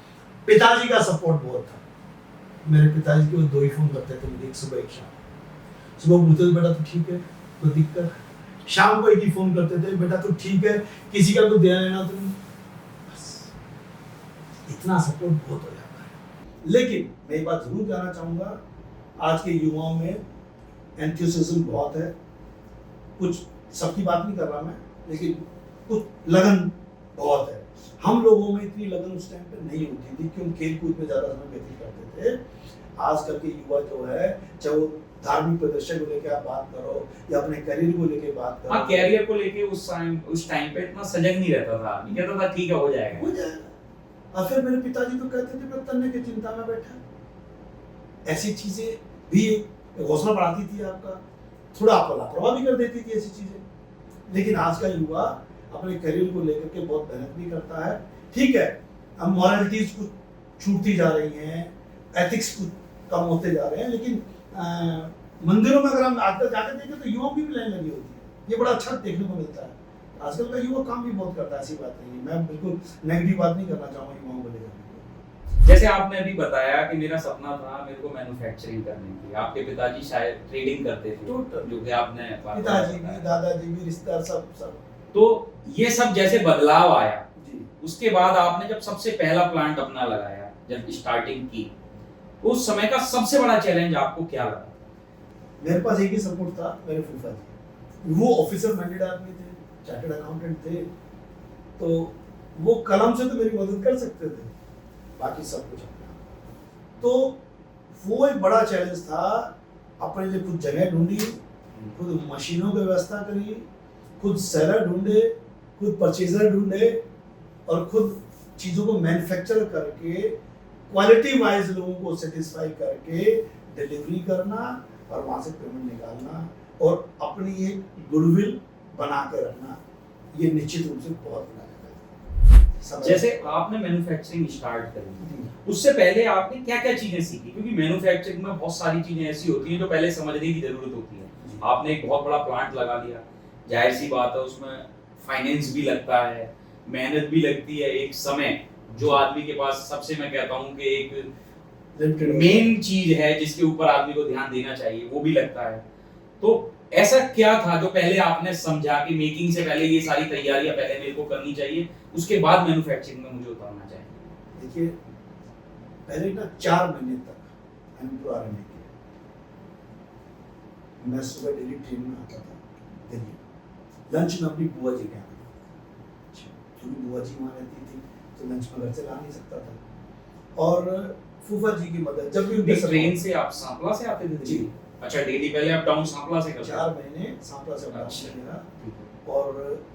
पिताजी का सपोर्ट बहुत था। मेरे पिताजी के वो दो ही फोन करते थे मुझे, एक सुबह एक शाम। सुबह पूछते थे बेटा तो ठीक है, कोई दिक्कत? शाम को एक ही फोन करते थे, बेटा तो ठीक है, किसी का कोई देना लेना तो नहीं। बस इतना सपोर्ट बहुत हो जाता है। लेकिन मैं एक बात जरूर कहना चाहूंगा, आज के युवाओं में एंथुसियाज्म बहुत है। कुछ सबकी बात नहीं कर रहा मैं, लेकिन कुछ लगन बहुत है। हम लोगों में इतनी लगन उस टाइम पे नहीं होती थी, क्योंकि खेल कूद में ज्यादा समय व्यतीत करते थे। आजकल के युवा जो है, चाहे वो धार्मिक प्रदर्शन को लेकर आप बात करो या अपने करियर को लेकर बात करो। हाँ, कैरियर को लेके उस टाइम पे इतना सजग नहीं रहता था, नहीं कहता था ठीक है हो जाएगा। और फिर मेरे पिताजी तो कहते थे मैं तन्ने की चिंता में बैठा। ऐसी चीजें भी हौसला बढ़ाती थी आपका, थोड़ा आपको लापरवाह भी कर देती थी ऐसी चीजें। लेकिन आज का युवा अपने करियर को लेकर के बहुत मेहनत भी करता है। ठीक है, अब मॉरलिटीज कुछ छूटती जा रही हैं, एथिक्स कुछ कम होते जा रहे हैं, लेकिन मंदिरों में अगर हम आजकल जाके देखें तो युवाओं की भी लाइन लगी होती है। ये बड़ा अच्छा देखने को मिलता है। आजकल का युवा काम भी बहुत करता है, ऐसी बात नहीं है। मैं बिल्कुल नेगेटिव बात नहीं करना चाहूँगा युवाओं को लेकर। जैसे आपने अभी बताया कि मेरा सपना था मेरे को मैन्युफैक्चरिंग करने की, आपके पिताजी शायद ट्रेडिंग करते थे, जो कि आपने पिताजी भी, दादाजी भी, रिश्तेदार सब। तो ये सब जैसे बदलाव आया जी, उसके बाद आपने जब सबसे पहला प्लांट अपना लगाया, जब स्टार्टिंग की, उस समय का सबसे बड़ा चैलेंज आपको क्या लगा? मेरे पास एक ही सपोर्ट था, मेरे फूफा जी। वो ऑफिसर माइंडेड आदमी थे, चार्टर्ड अकाउंटेंट थे, तो वो कलम से तो मेरी मदद कर सकते थे, बाकी सब कुछ अपने आप। तो वो एक बड़ा चैलेंज था। अपने लिए खुद जगह ढूंढी, खुद मशीनों की व्यवस्था करी, खुद सेलर ढूंढे, खुद परचेजर ढूंढे, और खुद चीज़ों को मैन्युफैक्चर करके क्वालिटी वाइज लोगों को सेटिस्फाई करके डिलीवरी करना और वहाँ से पेमेंट निकालना और अपनी एक गुडविल बना के रखना, ये निश्चित रूप से बहुत बड़ा है। जैसे आपने मैन्युफैक्चरिंग स्टार्ट करी, उससे पहले आपने क्या क्या चीजें सीखी? क्योंकि मैन्युफैक्चरिंग में बहुत सारी चीजें ऐसी होती हैं जो पहले समझने की जरूरत होती है। आपने एक बहुत बड़ा प्लांट लगा लिया, जाहिर सी बात है उसमें फाइनेंस भी लगता है, मेहनत भी लगती है, एक समय जो आदमी के पास, सबसे मैं कहता हूँ कि एक मेन चीज है जिसके ऊपर आदमी को ध्यान देना चाहिए, वो भी लगता है। तो ऐसा क्या था जो पहले आपने समझा कि मेकिंग से पहले ये सारी तैयारियां पहले मेरे को करनी चाहिए, उसके बाद मैन्युफैक्चरिंग में मुझे उतरना चाहिए? देखिए, पहले ना 4 महीने तक एम्प्लॉयर नहीं किया। मैं सुबह डेली ट्रेन में आता था दिल्ली, लंच में अपनी बुआ जी के यहाँ, क्योंकि बुआ जी वहाँ रहती थी तो लंच में घर से ला नहीं सकता था। और फूफा जी की मदद, जब भी उनके ट्रेन से आप सांपला से आते थे दिल्ली? अच्छा, डेली पहले आप डाउन सांपला से करते? 4 महीने सांपला से डाउन अच्छा। किया। और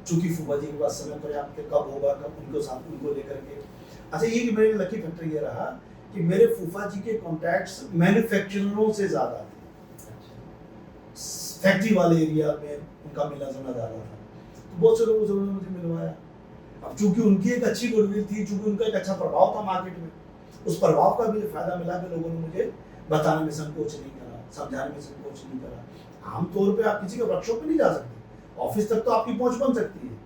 चूंकि फूफा जी के पास समय पर्याप्त थे, कब होगा, कब उनको साथ उनको लेकर के। अच्छा, ये कि मेरे लकी फैक्टर ये रहा कि मेरे फूफा जी के कॉन्टैक्ट्स मैन्युफैक्चररों से ज़्यादा थे। फैक्ट्री वाले एरिया में उनका मिलना जुलना ज़्यादा था, तो बहुत से लोगों से उन्होंने मुझे मिलवाया। अब चूंकि उनकी एक अच्छी गुडविल थी, चूंकि उनका एक अच्छा प्रभाव था मार्केट में, उस प्रभाव का भी फायदा मिला कि लोगों ने मुझे बताने में संकोच नहीं करा, समझाने में संकोच नहीं करा। आमतौर पे आप किसी के वर्कशॉप में नहीं जा सकते, ऑफिस तक तो आपकी पहुंच बन सकती है।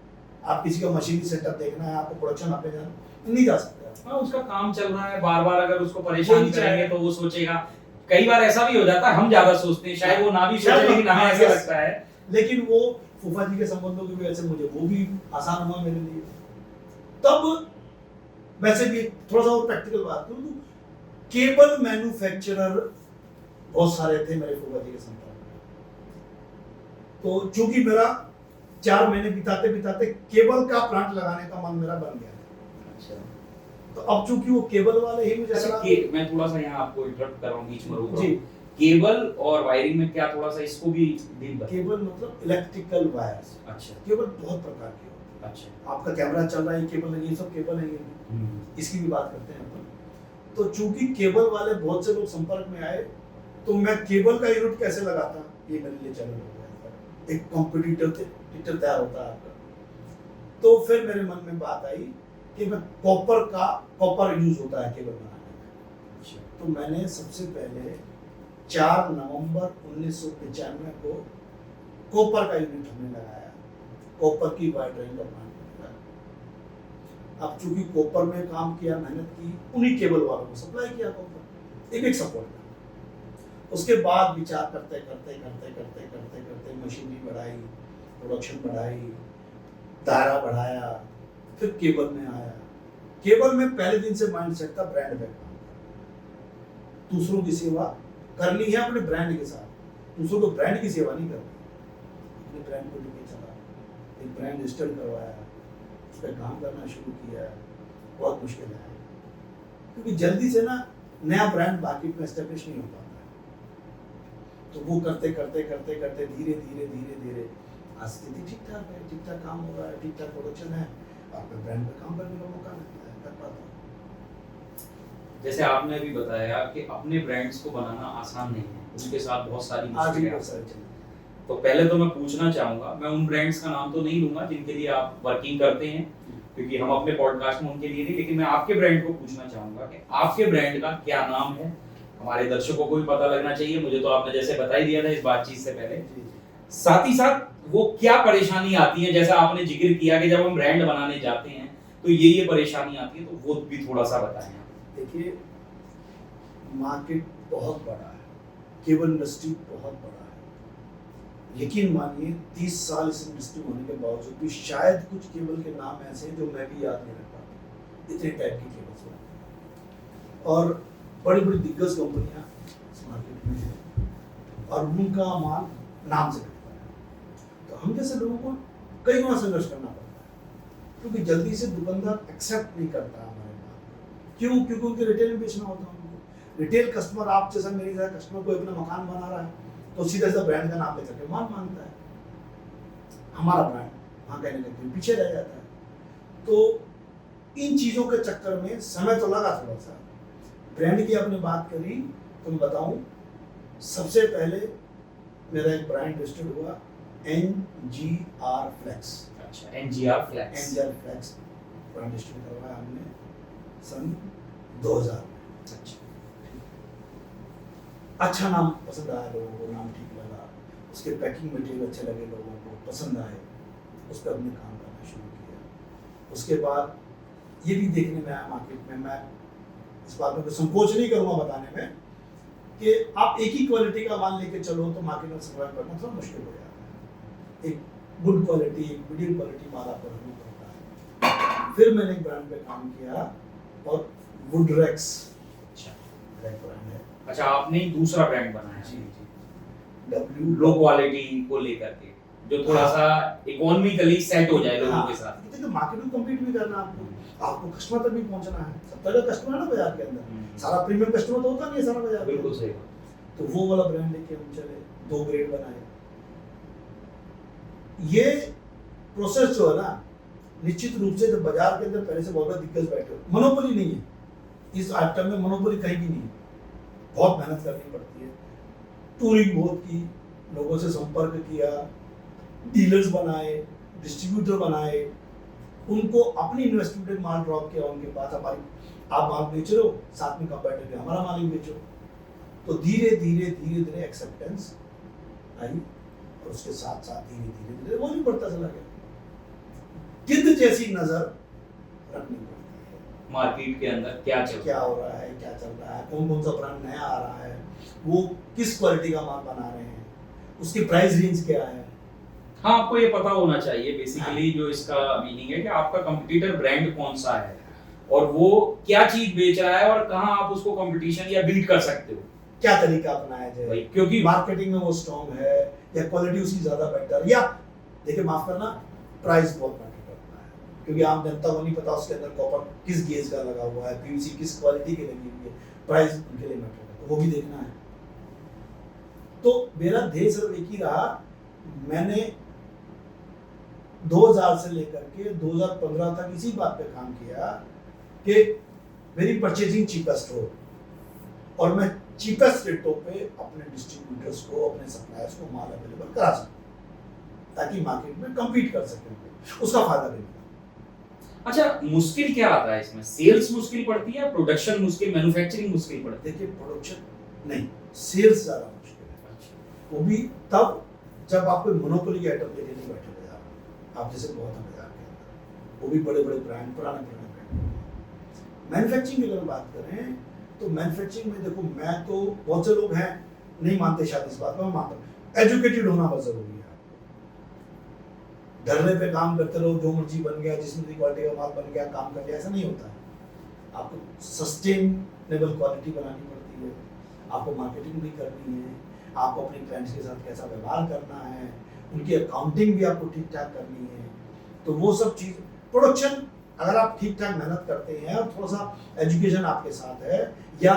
आप किसी का मशीनरी सेटअप देखना है, आपको प्रोडक्शन आपने जाना, नहीं जा सकते। हाँ, उसका काम चल रहा है, बार बार अगर उसको परेशान करेंगे तो वो सोचेगा। कई बार ऐसा भी हो जाता है, हम ज्यादा सोचते हैं, शायद वो ना भी सोचे, लेकिन हमें ऐसा लगता है। लेकिन वो फूफा जी के संबंधों की वजह से मुझे वो भी आसान हुआ मेरे लिए। तब वैसे भी थोड़ा सा और प्रैक्टिकल बात करूं तो केबल मैन्युफैक्चरर बहुत सारे थे मेरे फूफा जी के संपर्क में। तो चूंकि मेरा 4 महीने बिताते बिताते केबल का प्लांट लगाने का मन मेरा बन गया। अच्छा, तो अब चूंकि वो केबल वाले ही मुझे अच्छा, मैं थोड़ा सा यहाँ आपको इंटरप्ट कर रहा हूँ, बीच में रोक रहा जी। हूँ। केबल और वायरिंग में क्या, थोड़ा सा इसको भी डीप बताइए। केबल मतलब इलेक्ट्रिकल वायर्स। अच्छा केबल बहुत प्रकार के होते हैं। अच्छा। आपका कैमरा चल रहा है, केबल है, ये सब केबल है, इसकी भी बात करते हैं अपन। तो चूंकि केबल वाले बहुत से लोग संपर्क में आए, तो मैं केबल का यूनिट कैसे लगाता, ये मेरे लिए चैलेंज हो गया। एक कॉम्पिटिटर तैयार होता है आपका। तो फिर मेरे मन में बात आई कि मैं कॉपर यूज होता है केबल बनाने में। अच्छा। तो मैंने सबसे पहले 4 नवंबर 1995 को कॉपर का यूनिट हमने लगाया, कॉपर की वायर ड्राइंग का प्लांट लगाया। अब चूंकि कॉपर में काम किया, मेहनत की, उन्हीं केबल वालों को सप्लाई किया कॉपर, एक सपोर्ट का। उसके बाद विचार करते करते करते करते करते करते मशीनरी बढ़ाई, प्रोडक्शन बढ़ाई, दायरा बढ़ाया, फिर केबल में आया। केबल में पहले दिन से माइंडसेट था ब्रांड पे काम करना, दूसरों की सेवा करनी है अपने ब्रांड के साथ, दूसरों को ब्रांड की सेवा नहीं करनी। अपने ब्रांड को लेके चला, एक ब्रांड रजिस्टर करवाया, उस पर काम करना शुरू किया। बहुत मुश्किल है, क्योंकि जल्दी से ना नया ब्रांड मार्केट में एस्टेब्लिश नहीं हो पाता है। तो वो करते करते करते करते धीरे धीरे धीरे धीरे आज स्थिति ठीक ठाक है, ठीक ठाक काम हो रहा है, ठीक ठाक प्रोडक्शन है, आपके ब्रांड पे काम करने का मौका मिलता है, कर पाता हूँ। जैसे आपने अभी बताया कि अपने ब्रांड्स को बनाना आसान नहीं है, उसके साथ बहुत सारी आज भी मुश्किलें बहुत आती सारे हैं। चैलेंज। तो पहले तो मैं पूछना चाहूंगा, मैं उन ब्रांड्स का नाम तो नहीं लूंगा जिनके लिए आप वर्किंग करते हैं, क्योंकि हम अपने पॉडकास्ट में उनके लिए नहीं, लेकिन मैं आपके ब्रांड को पूछना चाहूंगा कि आपके ब्रांड का क्या नाम है। हमारे दर्शकों को भी पता लगना चाहिए, मुझे तो आपने जैसे बता ही दिया था इस बातचीत से पहले। साथ ही साथ वो क्या परेशानी आती है, जैसा आपने जिक्र किया कि जब हम ब्रांड बनाने जाते हैं तो ये परेशानी आती है, तो वो भी थोड़ा सा बताएं। देखिए, मार्केट बहुत बड़ा है, केबल इंडस्ट्री बहुत बड़ा है। यकीन मानिए 30 साल इस इंडस्ट्री होने के बावजूद भी शायद कुछ केबल के नाम ऐसे हैं जो मैं भी याद नहीं रख पाता, इतने टाइप की केबल्स हैं। और बड़ी बड़ी दिग्गज कंपनियां इस मार्केट में हैं और उनका माल नाम से बिकता है। तो हम जैसे लोगों को कई गुना संघर्ष करना पड़ता है, क्योंकि जल्दी से दुकानदार एक्सेप्ट नहीं करता हमारे माल। क्यों? क्योंकि उनके रिटेल में बेचना होता है उनको। रिटेल कस्टमर, आप जैसा मेरे जैसा कस्टमर कोई अपना मकान बना रहा है तो सीधा सीधा ब्रांड का नाम लेकर के माल मांगता है, हमारा ब्रांड वहाँ कहने लगते हैं, पीछे रह जाता है। तो इन चीज़ों के चक्कर में समय तो लगा थोड़ा सा। ब्रांड की आपने बात करी तो मैं बताऊं, सबसे पहले मेरा एक ब्रांड रजिस्टर्ड हुआ NGR फ्लेक्स। अच्छा, NGR flex. NGR flex brand registered करवाया हमने सन 2000 में। अच्छा नाम पसंद आया लोगों को, नाम ठीक लगा, उसके पैकिंग मटेरियल अच्छे लगे, लोगों को पसंद आए, उस पर हमने काम करना शुरू किया। उसके बाद ये भी देखने में आया मार्केट में, मैं इस बात में कोई संकोच नहीं करूँगा बताने में, कि आप एक ही क्वालिटी का माल लेके चलो तो मार्केट में सर्वाइव करना थोड़ा मुश्किल हो जाता है। एक गुड क्वालिटी, एक मीडियम क्वालिटी माल आपको रखना पड़ता है। फिर मैंने एक ब्रांड पे काम किया और वुडरेक्स ब्रांड है। अच्छा, आपने दूसरा ब्रांड बनाया। जी जी, W लो क्वालिटी को लेकर के, जो थोड़ा सा इकोनॉमिकली सेट हो जाए लोगों के साथ। देखिए मार्केट में कम्पीट भी करना आपको कस्टमर तक भी पहुंचना है। सब तरह का कस्टमर है ना बाजार के अंदर, सारा प्रीमियम कस्टमर तो होता नहीं है सारा बाजार। बिल्कुल सही। तो वो वाला ब्रांड लेके हम चले, 2 ग्रेड बनाए। ये प्रोसेस जो है ना, निश्चित रूप से जब बाजार के अंदर पहले से बहुत बड़ा दिग्गज बैठे हो, मोनोपोली नहीं है इस आइटम में, मोनोपोली कहीं भी नहीं है, बहुत मेहनत करनी पड़ती है। टूरिंग बहुत की, लोगों से संपर्क किया, डीलर्स बनाए, डिस्ट्रीब्यूटर बनाए, उनको अपनी इन्वेस्टमेंट में माल ड्रॉप किया उनके पास। हमारी आप माल बेच रहे हो, साथ में कंपेटिटर हमारा माल ही बेचो। तो धीरे धीरे एक्सेप्टेंस आई और उसके साथ साथ धीरे धीरे वो भी बढ़ता चला गया। गिद्ध जैसी नजर रखनी पड़ती है मार्केट के अंदर क्या हो रहा है, क्या चल रहा है, कौन कौन सा ब्रांड नया आ रहा है, वो किस क्वालिटी का माल बना रहे हैं, उसकी प्राइस रेंज क्या है। हाँ, आपको ये पता होना चाहिए बेसिकली। जो इसका मीनिंग है कि आपका कंपटीटर ब्रांड कौन सा है और वो क्या चीज बेच रहा है और कहाँ आप उसको कंपटीशन या बीट कर सकते हो, क्या तरीका अपनाया जाए, क्योंकि मार्केटिंग में वो स्ट्रॉन्ग है या क्वालिटी उसकी ज्यादा बेटर, या देखिए माफ करना, प्राइस बहुत मैटर करता है, क्योंकि आम जनता को नहीं पता उसके अंदर कॉपर किस गेज का लगा हुआ है, PVC किस क्वालिटी की लगी हुई है, प्राइस उनके लिए मैटर करता है, वो भी देखना है। तो मेरा ध्येय सिर्फ एक ही रहा, मैंने 2000 से लेकर के 2015 तक इसी बात पे काम किया कि मेरी परचेजिंग चीपेस्ट हो और मैं चीपेस्ट रेटों पे अपने डिस्ट्रीब्यूटर्स को, अपने सप्लायर्स को माल अवेलेबल करा सकूं, ताकि मार्केट में कम्पीट कर सकें, उसका फायदा भी मिला। अच्छा, मुश्किल क्या आता है इसमें? सेल्स मुश्किल पड़ती है, प्रोडक्शन मुश्किल, मैन्युफैक्चरिंग मुश्किल पड़ती है? देखिए प्रोडक्शन नहीं, सेल्स ज्यादा मुश्किल है। वो भी तब जब आप कोई मोनोपोली के आइटम लेके नहीं बैठे बाजार में, आप जैसे बहुत हैं बाजार के अंदर, वो भी बड़े बड़े ब्रांड, पुराने ब्रांड। मैन्युफैक्चरिंग की अगर बात करें तो मैन्युफैक्चरिंग में देखो, मैं तो, बहुत से लोग हैं नहीं मानते शायद इस बात को, मैं मानता हूँ, एजुकेटेड होना बहुत जरूरी है। धरने पे काम करते रहो, जो मर्जी बन गया, जिसमें क्वालिटी का माल बन गया, काम कर लिया, ऐसा नहीं होता है। आपको सस्टेनेबल क्वालिटी बनानी पड़ती है, आपको मार्केटिंग भी करनी है, आपको अपने क्लाइंट्स के साथ कैसा व्यवहार करना है, उनकी अकाउंटिंग भी आपको ठीक ठाक करनी है। तो वो सब चीज़, प्रोडक्शन अगर आप ठीक ठाक मेहनत करते हैं और थोड़ा सा एजुकेशन आपके साथ है, या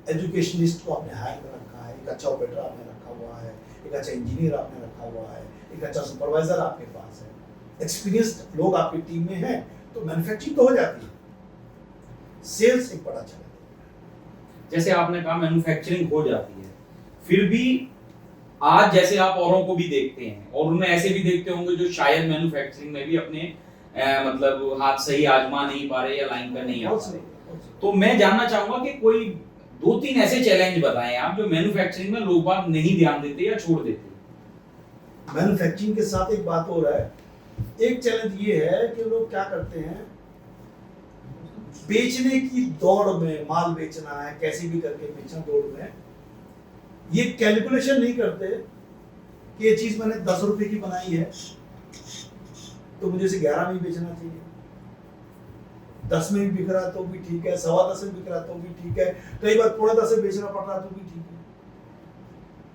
एजुकेशनिस्ट को आपने हायर कर रखा है, एक अच्छा ऑपरेटर आपने रखा हुआ है, एक अच्छा इंजीनियर आपने रखा हुआ है, एक अच्छा सुपरवाइजर आपके पास है, एक्सपीरियंस्ड लोग आपकी टीम में हैं, तो मैन्युफैक्चरिंग तो हो जाती है। सेल्स एक बड़ा चैलेंज। जैसे आपने कहा मैन्युफैक्चरिंग हो जाती है, फिर भी आज जैसे आप औरों को भी देखते हैं और उनमें ऐसे भी देखते होंगे जो शायद मैन्युफैक्चरिंग में भी अपने मतलब हाथ सही आजमा नहीं पा रहे या लाइन पर नहीं आ पा रहे। तो मैं जानना चाहूंगा कि कोई 2-3 ऐसे चैलेंज बताएं आप जो मैन्युफैक्चरिंग में लोग बात नहीं ध्यान देते या छोड़ देते। मैन्युफैक्चरिंग के साथ एक बात और है, एक चैलेंज ये है कि लोग क्या करते हैं, बेचने की दौड़ में, माल बेचना है कैसे भी करके बेचना दौड़ में, ये कैलकुलेशन नहीं करते कि ये चीज मैंने 10 रुपए की बनाई है तो मुझे इसे 11 में ही बेचना चाहिए, 10 में भी बिक रहा तो भी ठीक है, 10.25 में बिक रहा तो भी ठीक है, कई बार 10.5 में बेचना पड़ रहा तो भी ठीक है।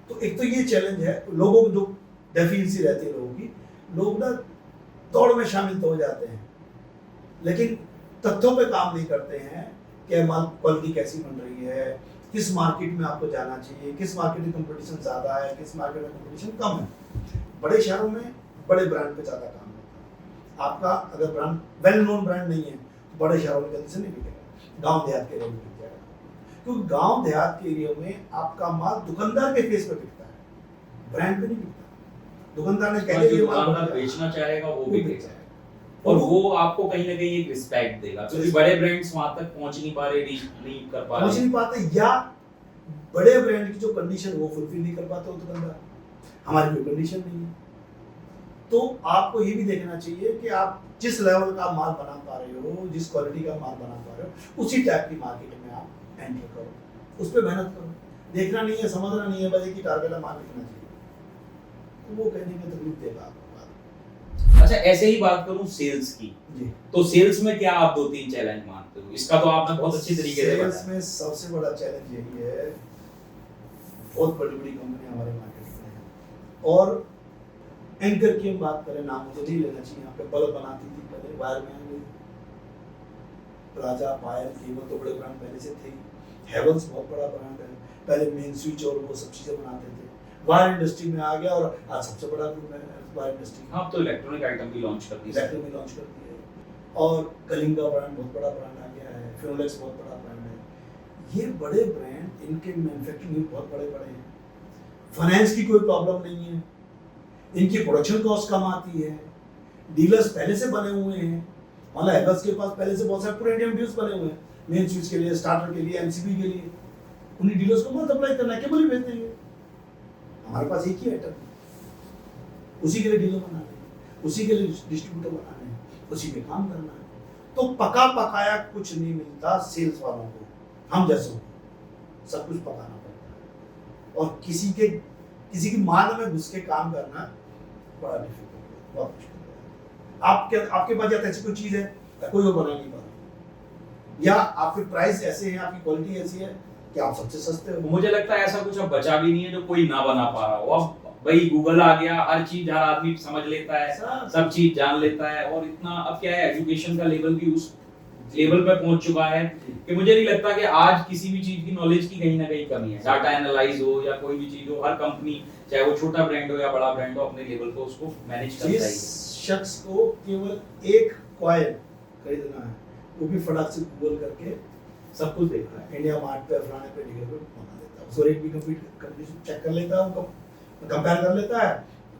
तो एक तो ये चैलेंज है लोगों को, जो डेफिशिएंसी रहती है लोगों की, लोग ना दौड़ में शामिल तो हो जाते हैं, लेकिन तथ्यों पे काम नहीं करते हैं कि माल क्वालिटी कैसी बन रही है, किस मार्केट में आपको जाना चाहिए, किस मार्केट में कंपटीशन ज़्यादा है, किस मार्केट में कंपटीशन कम है। बड़े शहरों में बड़े ब्रांड पे ज़्यादा काम होता है। आपका अगर ब्रांड वेल नोन ब्रांड नहीं है तो बड़े शहरों में जल्दी से नहीं बिकेगा, गाँव देहात के एरिया में बिक जाएगा, क्योंकि गाँव देहात के एरिया में आपका माल दुकानदार के फेस पे बिकता है, ब्रांड पे नहीं बिकता। दुकानदार ने कह दिया दुकानदार बेचना चाहेगा वो भी बेचेगा, और वो आपको कहीं ना कहीं एक रिस्पेक्ट देगा, क्योंकि बड़े ब्रांड्स वहां तक पहुंच नहीं पा रहे, रीच नहीं कर पा रहे, पहुंच नहीं पाते, या बड़े ब्रांड की जो कंडीशन वो फुलफिल नहीं कर पाते हो दुकानदार। हमारी कोई कंडीशन नहीं है, तो आपको ये भी देखना चाहिए कि आप जिस लेवल का माल बना पा रहे हो, जिस क्वालिटी का माल बना पा रहे हो, उसी टाइप की मार्केट में आप एंटर करो, उस पर मेहनत करो। देखना नहीं है, समझना नहीं है बस कि टारगेट माल बिकना चाहिए, तो वो कहने में तकलीफ देगा आपको। अच्छा, ऐसे ही बात करूं सेल्स की, तो सेल्स में क्या आप 2-3 चैलेंज मानते हो? इसका तो आपने बहुत अच्छी तरीके से बताया। सेल्स में सबसे बड़ा चैलेंज यही है, बहुत बड़ी बड़ी कंपनी हमारे मार्केट में है, और एंकर की हम बात करें, नाम मुझे नहीं लेना चाहिए, यहाँ पे बल्ब बनाती थी पहले, वायर में प्लाजा, पायल, केबल तो बड़े ब्रांड पहले से थे, हेवल्स बहुत बड़ा ब्रांड है, पहले मेन स्विच और वो सब चीज़ें बनाते थे, वायर इंडस्ट्री में आ गया और आज सबसे बड़ा ग्रुप है वायर इंडस्ट्री। हाँ, तो इलेक्ट्रॉनिक आइटम भी लॉन्च कर दी, इलेक्ट्रॉनिक भी लॉन्च कर दी है, और कलिंगा ब्रांड बहुत बड़ा ब्रांड आ गया है, फिनोलेक्स बहुत बड़ा ब्रांड है। ये बड़े ब्रांड, इनके मैन्युफैक्चरिंग बहुत बड़े बड़े हैं, फाइनेंस की कोई प्रॉब्लम नहीं है, इनकी प्रोडक्शन कॉस्ट कम आती है, डीलर्स पहले से बने हुए हैं, मतलब हेवल्स के पास पहले से बहुत सारे पूरे इंडियन डीलर्स बने हुए हैं, मेन स्विच के लिए, स्टार्टर के लिए, एमसीबी के लिए, उन्हीं डीलर्स को मत अप्लाई करना है, केबल ही भेज देंगे। हमारे पास एक ही आइटम है, उसी के लिए डीलर बनाना है, उसी के लिए डिस्ट्रीब्यूटर बनाना है, उसी पे काम करना है। तो पका पकाया कुछ नहीं मिलता सेल्स वालों को, हम जैसों को सब कुछ पकाना पड़ता है, और किसी की मान में घुस के काम करना बड़ा डिफिकल्ट है, बहुत मुश्किल है। आपके पास या ऐसी कोई चीज़ है कोई वो बना नहीं पा रहा, या आपके प्राइस ऐसे हैं, आपकी क्वालिटी ऐसी है कि आप सबसे सस्ते हो। मुझे लगता है ऐसा कुछ अब बचा भी नहीं है जो कोई ना बना पा रहा हो। अब भाई गूगल आ गया, हर चीज हर आदमी समझ लेता है, सब चीज जान लेता है, और इतना अब क्या है, एजुकेशन का लेवल भी उस लेवल पे पहुंच चुका है कि मुझे नहीं लगता कि आज किसी भी चीज की नॉलेज की कहीं ना कहीं कमी है। डाटा एनालाइज हो या कोई भी चीज हो, हर कंपनी चाहे वो छोटा ब्रांड हो या बड़ा ब्रांड हो, अपने लेवल पे उसको मैनेज करता है। जिस शख्स को केवल एक कॉइल खरीदना है, वो भी फटाक से गूगल करके सब कुछ देख रहा है, इंडिया मार्ट पे फलाने पे ढिगे पे मंगा लेता है, उसको रेट भी कंपनी चेक कर लेता है, कंपेयर कर लेता है,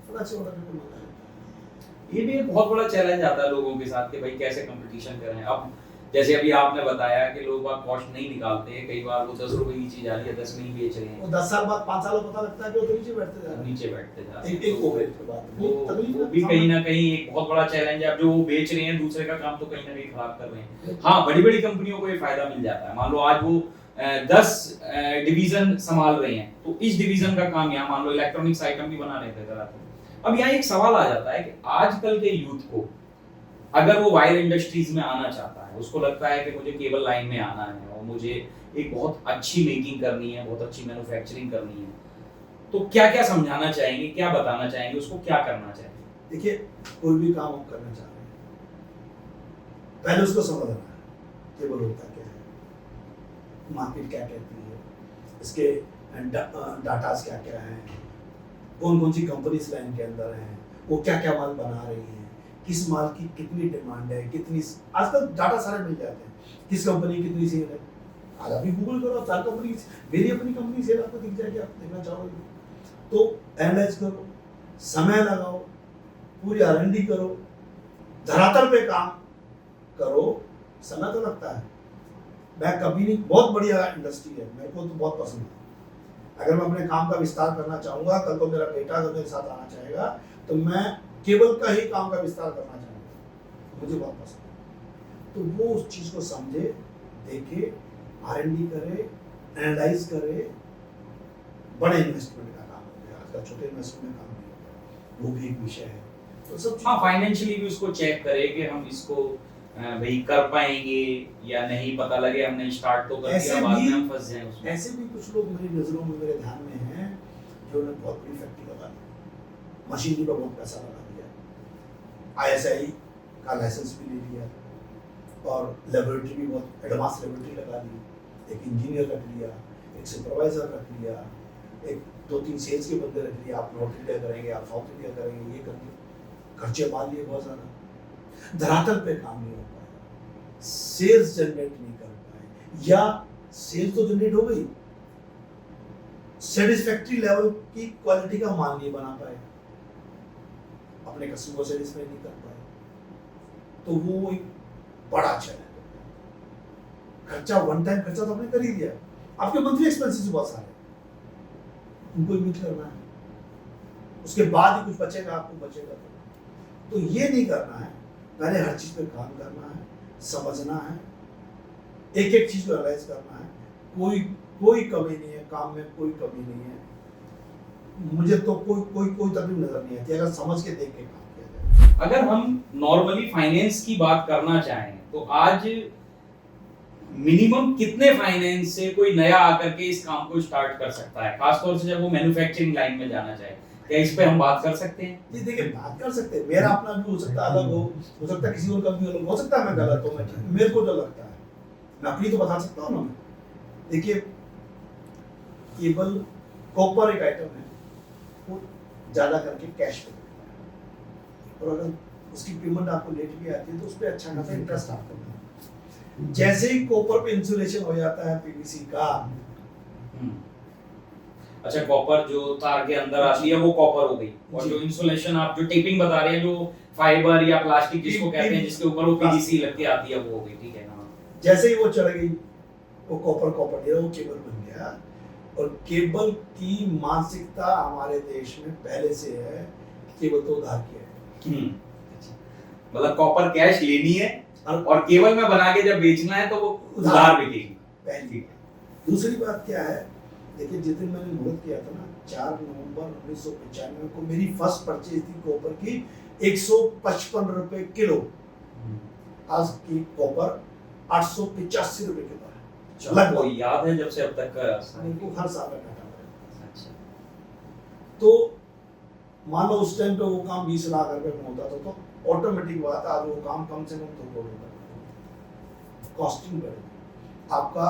फटाक से ऑर्डर करके मंगा लेता है। ये भी एक बहुत बड़ा चैलेंज आता है लोगों के साथ कि भाई कैसे कंपटीशन करें। अब जैसे अभी आपने बताया कि लोग कॉस्ट नहीं निकालते हैं, कई बार वो 10 रुपए की चीज आ रही है 10 में ही बेच रहे हैं, वो 10 साल बाद 5 साल बाद पता लगता है कि वो तो नीचे बैठते जा रहे हैं, नीचे बैठते जा रहे हैं। एक ओवरेज के बाद वो भी कहीं ना कहीं एक बहुत बड़ा चैलेंज है। अब जो वो बेच रहे हैं दूसरे का काम तो कहीं ना कहीं खराब कर रहे हैं। हाँ, बड़ी बड़ी कंपनियों को ये फायदा मिल जाता है, मान लो आज वो 10 डिवीजन संभाल रहे हैं, तो इस डिवीजन का काम यहाँ मान लो इलेक्ट्रॉनिक्स आइटम भी बना रहे थे। अब यहाँ एक सवाल आ जाता है कि आजकल के यूथ को अगर वो वायर इंडस्ट्रीज में आना चाहता है, उसको लगता है कि मुझे केबल लाइन में आना है और मुझे एक बहुत अच्छी मेकिंग करनी है, बहुत अच्छी मैन्युफैक्चरिंग करनी है, तो क्या क्या समझाना चाहेंगे, क्या बताना चाहेंगे, उसको क्या करना चाहिए? देखिए, कोई भी काम आप करना चाह रहे हैं, पहले उसको समझना है केबल होता क्या है, मार्केट क्या कहती है, इसके डाटास क्या क्या हैं, कौन कौन सी कंपनी इस लाइन के अंदर हैं, वो क्या क्या माल बना रही हैं, किस माल की कितनी डिमांड है, कितनी, आजकल डाटा सारे मिल जाते हैं, किस कंपनी की कितनी सेल है। आज अभी गूगल करो, सारी कंपनी, मेरी अपनी कंपनी सेल आपको दिख जाएगी, आप देखना चाहोगे तो एनालाइज करो, समय लगाओ, पूरी R&D करो, धरातल पे काम करो, समय तो लगता है। मैं कभी नहीं, बहुत बढ़िया इंडस्ट्री है, मेरे को तो बहुत पसंद है। अगर मैं अपने काम का विस्तार करना चाहूँगा, कल को मेरा बेटा अगर मेरे साथ आना चाहेगा तो मैं केबल का ही काम का विस्तार करना चाहूँगा, मुझे बहुत पसंद है। तो वो उस चीज़ को समझे, देखे, R&D करे, एनालाइज करे, बड़े इन्वेस्टमेंट का काम हो गया, आजकल छोटे इन्वेस्टमेंट में काम नहीं होता, वो भी एक विषय है। तो सब हाँ, फाइनेंशियली भी उसको चेक करे कि हम इसको भाई कर पाएंगे या नहीं, पता लगे हमने स्टार्ट तो कर दिया, बाद में हम फंस जाएं उसमें। ऐसे भी कुछ लोग मेरी नज़रों में, मेरे ध्यान में हैं, जो ने बहुत बड़ी फैक्ट्री लगा दी, मशीनरी पर बहुत पैसा लगा दिया, ISI का लाइसेंस भी ले लिया और लेबोरेटरी भी बहुत एडवांस लेबोरेटरी लगा दी, एक इंजीनियर रख लिया, एक सुपरवाइजर रख लिया, एक 2-3 सेल्स के बंदे रख लिए, आप नॉर्थ इंडिया करेंगे, आप साउथ इंडिया करेंगे, ये करेंगे, खर्चे पाल लिए बहुत ज़्यादा, धरातल पे काम नहीं हो पाया, सेल्स जनरेट नहीं कर पाए, या सेल्स तो जनरेट हो गई, सेटिस्फैक्ट्री लेवल की क्वालिटी का माल नहीं बना पाए, अपने कस्टमर को सेटिस्फाई नहीं कर पाए, तो वो एक बड़ा चैलेंज है। खर्चा वन टाइम खर्चा तो आपने कर ही दिया, आपके मंथली एक्सपेंसेस बहुत सारे, उनको मीट करना है, उसके बाद ही कुछ बचेगा, आपको बचेगा तो ये नहीं करना है। पहले हर चीज पे काम करना है, समझना है, एक एक चीज को एनालाइज करना है, कोई कमी नहीं है काम में, कोई कमी नहीं है, मुझे तो कोई तकलीफ नजर नहीं आती अगर समझ के देख के काम किया जाए। अगर हम नॉर्मली फाइनेंस की बात करना चाहें तो आज मिनिमम कितने फाइनेंस से कोई नया आकर के इस काम को स्टार्ट कर सकता है, खासतौर से जब वो मैन्युफैक्चरिंग लाइन में जाना चाहे, क्या इस पे हम बात कर सकते हैं? जी देखिए, बात कर सकते हैं, मेरा अपना भी हो सकता है, अलग हो सकता है किसी और का भी अलग हो सकता है, मैं गलत हूँ, मेरे को जो लगता है मैं अपनी तो बता सकता हूँ ना। देखिए, केबल कॉपर एक आइटम है, वो ज्यादा करके कैश पे मिलता है, और अगर उसकी पेमेंट आपको लेट भी आती है तो उस पर अच्छा खासा इंटरेस्ट आपको मिलता है। जैसे ही कॉपर पे इंसुलेशन हो जाता है पीवीसी का, अच्छा, कॉपर जो तार के अंदर आती है वो कॉपर हो गई, और जो इंसुलेशन आप जो टेपिंग बता रहे हैं, जो फाइबर या प्लास्टिक जिसको कहते हैं, जिसके ऊपर वो पीवीसी लग के आती है, वो हो गई, ठीक है ना। जैसे ही वो चढ़ गई, वो कॉपर दिया, वो केबल बन गया। और केबल की मानसिकता हमारे देश में पहले से है, केबल तो उधार किया है, मतलब कॉपर कैश लेनी है और केबल में बना के जब बेचना है तो वो उधार बिकेगी। पहली बात। दूसरी बात क्या है, देखिए जिस दिन मैंने मुहूर्त किया था ना, 4 नवंबर 1995 को मेरी फर्स्ट परचेज थी कॉपर की 155 रुपए किलो। आज की कॉपर 885 रुपए किलो है। लगभग याद है जब से अब तक का मेरे को हर साल का डाटा है। अच्छा, तो मान लो उस टाइम पे वो काम 20 लाख रुपए में होता था, तो ऑटोमेटिक बात है, आज वो काम कम से कम 2 करोड़ का, कॉस्टिंग बढ़ गई, आपका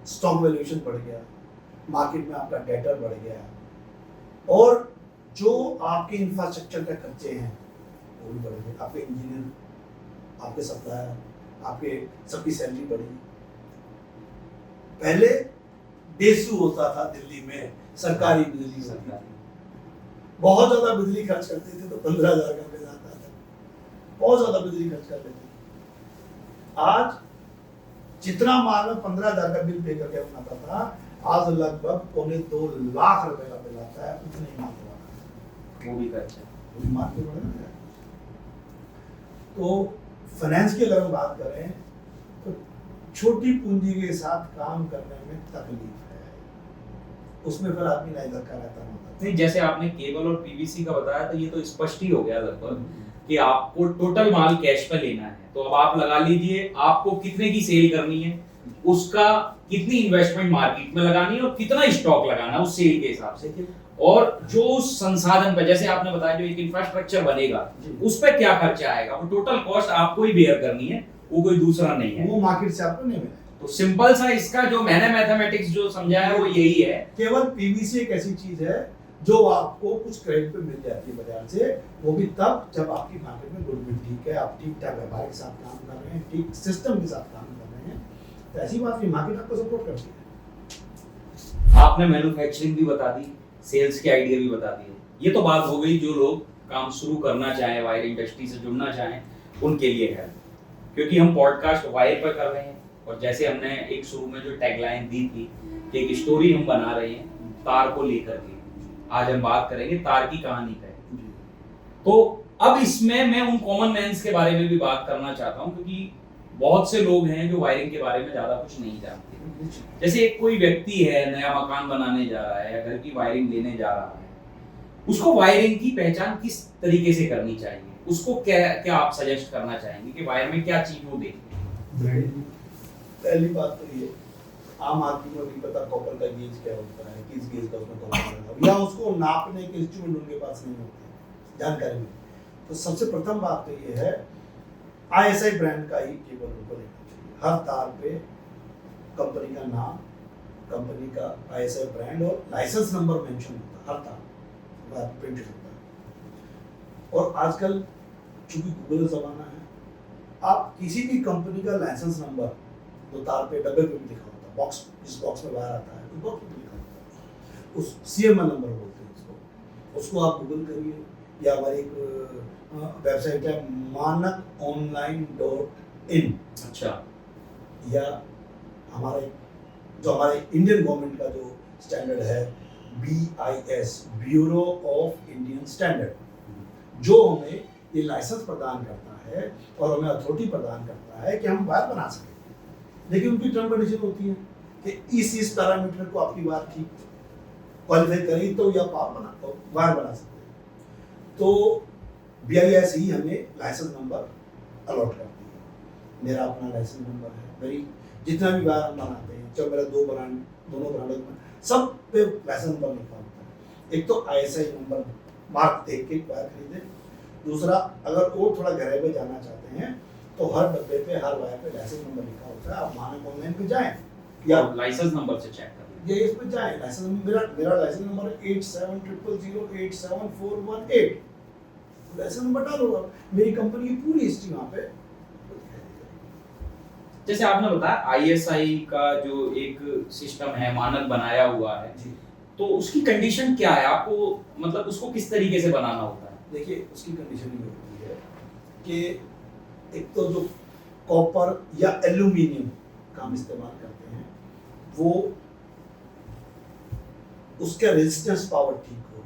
स्टॉक वैल्यूएशन बढ़ गया, मार्केट में आपका डेटर बढ़ गया, और जो आपके इंफ्रास्ट्रक्चर के खर्चे हैं वो भी बढ़ गए, आपके इंजीनियर, आपके सप्लायर, आपके सबकी सैलरी बढ़ी। पहले डेसू होता था दिल्ली में, सरकारी बिजली होती थी, बहुत ज्यादा बिजली खर्च करते थे तो 15,000 का बिल आता था, बहुत ज्यादा बिजली खर्च करते थे। आज जितना माल में 15,000 का बिल पे करके बनाता था, आज लगभग 2.25 लाख रुपए का बिल आता है, उतने ही माल का, वो भी खर्चा, वो भी मार्केट बढ़ गया। तो फाइनेंस की अगर हम बात करें तो छोटी पूंजी के साथ काम करने में तकलीफ है, उसमें फिर आदमी ना इधर का रहता नहीं। जैसे आपने केबल और पीवीसी का बताया तो ये तो स्पष्ट ही हो गया लगभग कि आपको टोटल माल कैश पे लेना है, तो अब आप लगा लीजिए आपको कितने की सेल करनी है, उसका कितनी इन्वेस्टमेंट मार्केट में लगानी है और कितना स्टॉक लगाना है उस सेल के हिसाब से, और जो संसाधन पे, जैसे आपने बताया जो एक इंफ्रास्ट्रक्चर बनेगा उस पे क्या खर्चा आएगा, वो टोटल कॉस्ट आपको ही बेयर करनी है, वो कोई दूसरा नहीं है, वो मार्केट से आपको नहीं मिलेगा। तो सिंपल सा इसका जो मैंने मैथमेटिक्स जो समझा है वो यही है। केवल पीवीसी एक ऐसी चीज है जो आपको कुछ क्रेडिट पे मिल जाती है बाजार से, वो भी तब जब आपकी मार्केट में गुडविल ठीक है, आप ठीक ठाक व्यापार के साथ काम कर रहे हैं, ठीक सिस्टम के साथ काम कर रहे हैं, तो ऐसी बात नहीं, मार्केट आपको सपोर्ट करती है। आपने मैन्युफैक्चरिंग भी बता दी, सेल्स के आइडिया भी बता दिए, ये तो बात हो गई जो लोग काम शुरू करना चाहें, वायर इंडस्ट्री से जुड़ना चाहें उनके लिए है, क्योंकि हम पॉडकास्ट वायर पर कर रहे हैं, और जैसे हमने एक शुरू में जो टैगलाइन दी थी कि एक स्टोरी हम बना रहे हैं तार को लेकर के, आज हम बात करेंगे तार की कहानी पे। तो अब इसमें मैं उन कॉमन मैन्स के बारे में भी बात करना चाहता हूं, क्योंकि बहुत से लोग हैं जो वायरिंग के बारे में ज्यादा कुछ नहीं जानते। जैसे एक कोई व्यक्ति है, नया मकान बनाने जा रहा है या घर की वायरिंग लेने जा रहा है, उसको वायरिंग की पहचान किस तरीके से करनी चाहिए, उसको क्या आप सजेस्ट करना चाहेंगे कि वायर में क्या चीज वो देखे? पहली बात तो ये, आम आदमी को नहीं पता कॉपर का गेज क्या होता है, किस गेज का उसमें कॉपर लगा, या उसको नापने के इंस्ट्रूमेंट उनके पास नहीं होते जानकारी में। तो सबसे प्रथम बात तो ये है ISI ब्रांड का ही केबल उनको लेना चाहिए। हर तार पे कंपनी का नाम, कंपनी का ISI ब्रांड और लाइसेंस नंबर मेंशन होता है, हर तार प्रिंटेड होता है। और आजकल चूंकि गूगल का जमाना है, आप किसी भी कंपनी का लाइसेंस नंबर तो तार पे डब्बे पे भी लिखा होता है, बॉक्स जिस बॉक्स में बाहर आता है उस बॉक्स में लिखा होता है, उस CML नंबर बोलते हैं उसको आप गूगल करिए, या हमारी एक वेबसाइट है manakonline.in। अच्छा। या हमारे इंडियन गवर्नमेंट का जो स्टैंडर्ड है BIS, bureau of Indian standard, जो हमें ये लाइसेंस प्रदान करता है और हमें अथॉरिटी प्रदान करता है कि हम वायर बना सकें। लेकिन उनकी टर्म कंडीशन होती है कि इस पैरामीटर को आपकी वायर ठीक क्वालिफाई करें तो या आप वायर बना सकते हैं। तो BIS ही हमें लाइसेंस नंबर अलॉट करती है। मेरा अपना लाइसेंस नंबर है, मेरी जितना भी वायर हम बनाते हैं, चाहे मेरा दोनों ब्रांडों में सब पे लाइसेंस नंबर लिखा होता है। एक तो ISI नंबर मार्क देख के वायर खरीदे, दूसरा अगर वो थोड़ा गहराई में जाना चाहते हैं तो हर डब्बे पे, हर वायर पे लाइसेंस नंबर लिखा होता है। आप मानक ऑनलाइन पे जाएं या लाइसेंस नंबर से चेक करें, ये इसमें जाएं। लाइसेंस मेरा लाइसेंस नंबर है 8700087418। लाइसेंस नंबर डालो, मेरी कंपनी की पूरी हिस्ट्री वहाँ पे। जैसे आपने बताया ISI का जो एक सिस्टम है, मानक बनाया हुआ है जी, तो उसकी कंडीशन क्या है? आपको मतलब उसको किस तरीके से बनाना होता है? देखिए उसकी कंडीशन ये होती है कि एक तो जो कॉपर या एल्यूमिनियम का हम इस्तेमाल करते हैं, वो उसका रेजिस्टेंस पावर ठीक हो,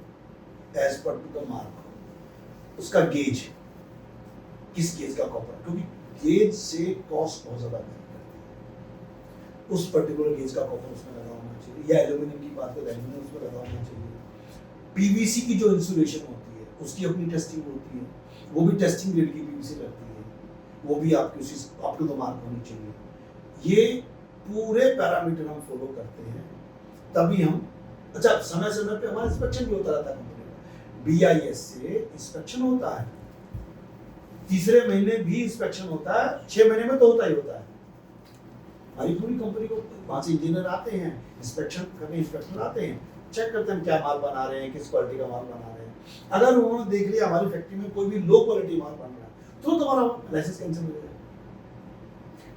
as per to the mark हो। उसका गेज, किस गेज का कॉपर, क्योंकि गेज से कॉस्ट बहुत ज्यादा वैरी करती है। उस पर्टिकुलर गेज का कॉपर उसमें लगा होना चाहिए, या एल्यूमिनियम की बात करें एल्यूमिनियम उसमें लगा होना चाहिए। PVC की जो इंसुलेशन होती है उसकी अपनी टेस्टिंग होती है, वो भी टेस्टिंग ग्रेड की PVC लगती है, वो भी आपकी उसी अप टू द मार्क होनी चाहिए। ये पूरे पैरामीटर हम फॉलो करते हैं, तभी हम अच्छा समय समय पे हमारा इंस्पेक्शन भी होता रहता है कंपनी का। BIS से इंस्पेक्शन होता है, तीसरे महीने भी इंस्पेक्शन होता है, 6 महीने में तो होता ही होता है। हमारी पूरी कंपनी को 5 इंजीनियर आते हैं इंस्पेक्शन करने, इंस्पेक्टर आते हैं, चेक करते हैं क्या माल बना रहे हैं, किस क्वालिटी का माल बना रहे हैं। अगर उन्होंने देख लिया हमारी फैक्ट्री में कोई भी लो क्वालिटी माल बन रहा है तो हमारा लाइसेंस कैंसिल हो जाएगा।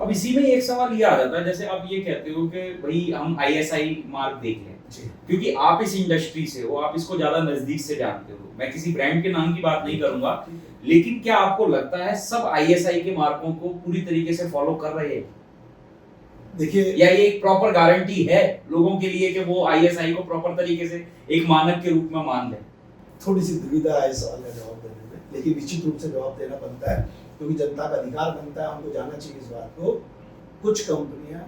अब इसी में एक सवाल ये आ जाता है, जैसे आप ये कहते हो कि भाई हम ISI मार्क देख लें, क्योंकि आप इस इंडस्ट्री से हो, आप इसको ज्यादा नजदीक से जानते हो। मैं किसी ब्रांड के नाम की बात नहीं करूंगा, लेकिन क्या आपको लगता है सब ISI के मार्कों को पूरी तरीके से फॉलो कर रहे हैं? देखिए, या ये एक प्रॉपर गारंटी है लोगों के लिए कि वो ISI को प्रॉपर तरीके से एक मानक के रूप में मान लें? थोड़ी सी दुविधा है इस सवाल का जवाब देने में, लेकिन निश्चित रूप से जवाब देना बनता है, क्योंकि जनता का अधिकार बनता है, हमको जानना चाहिए इस बात को। कुछ कंपनियां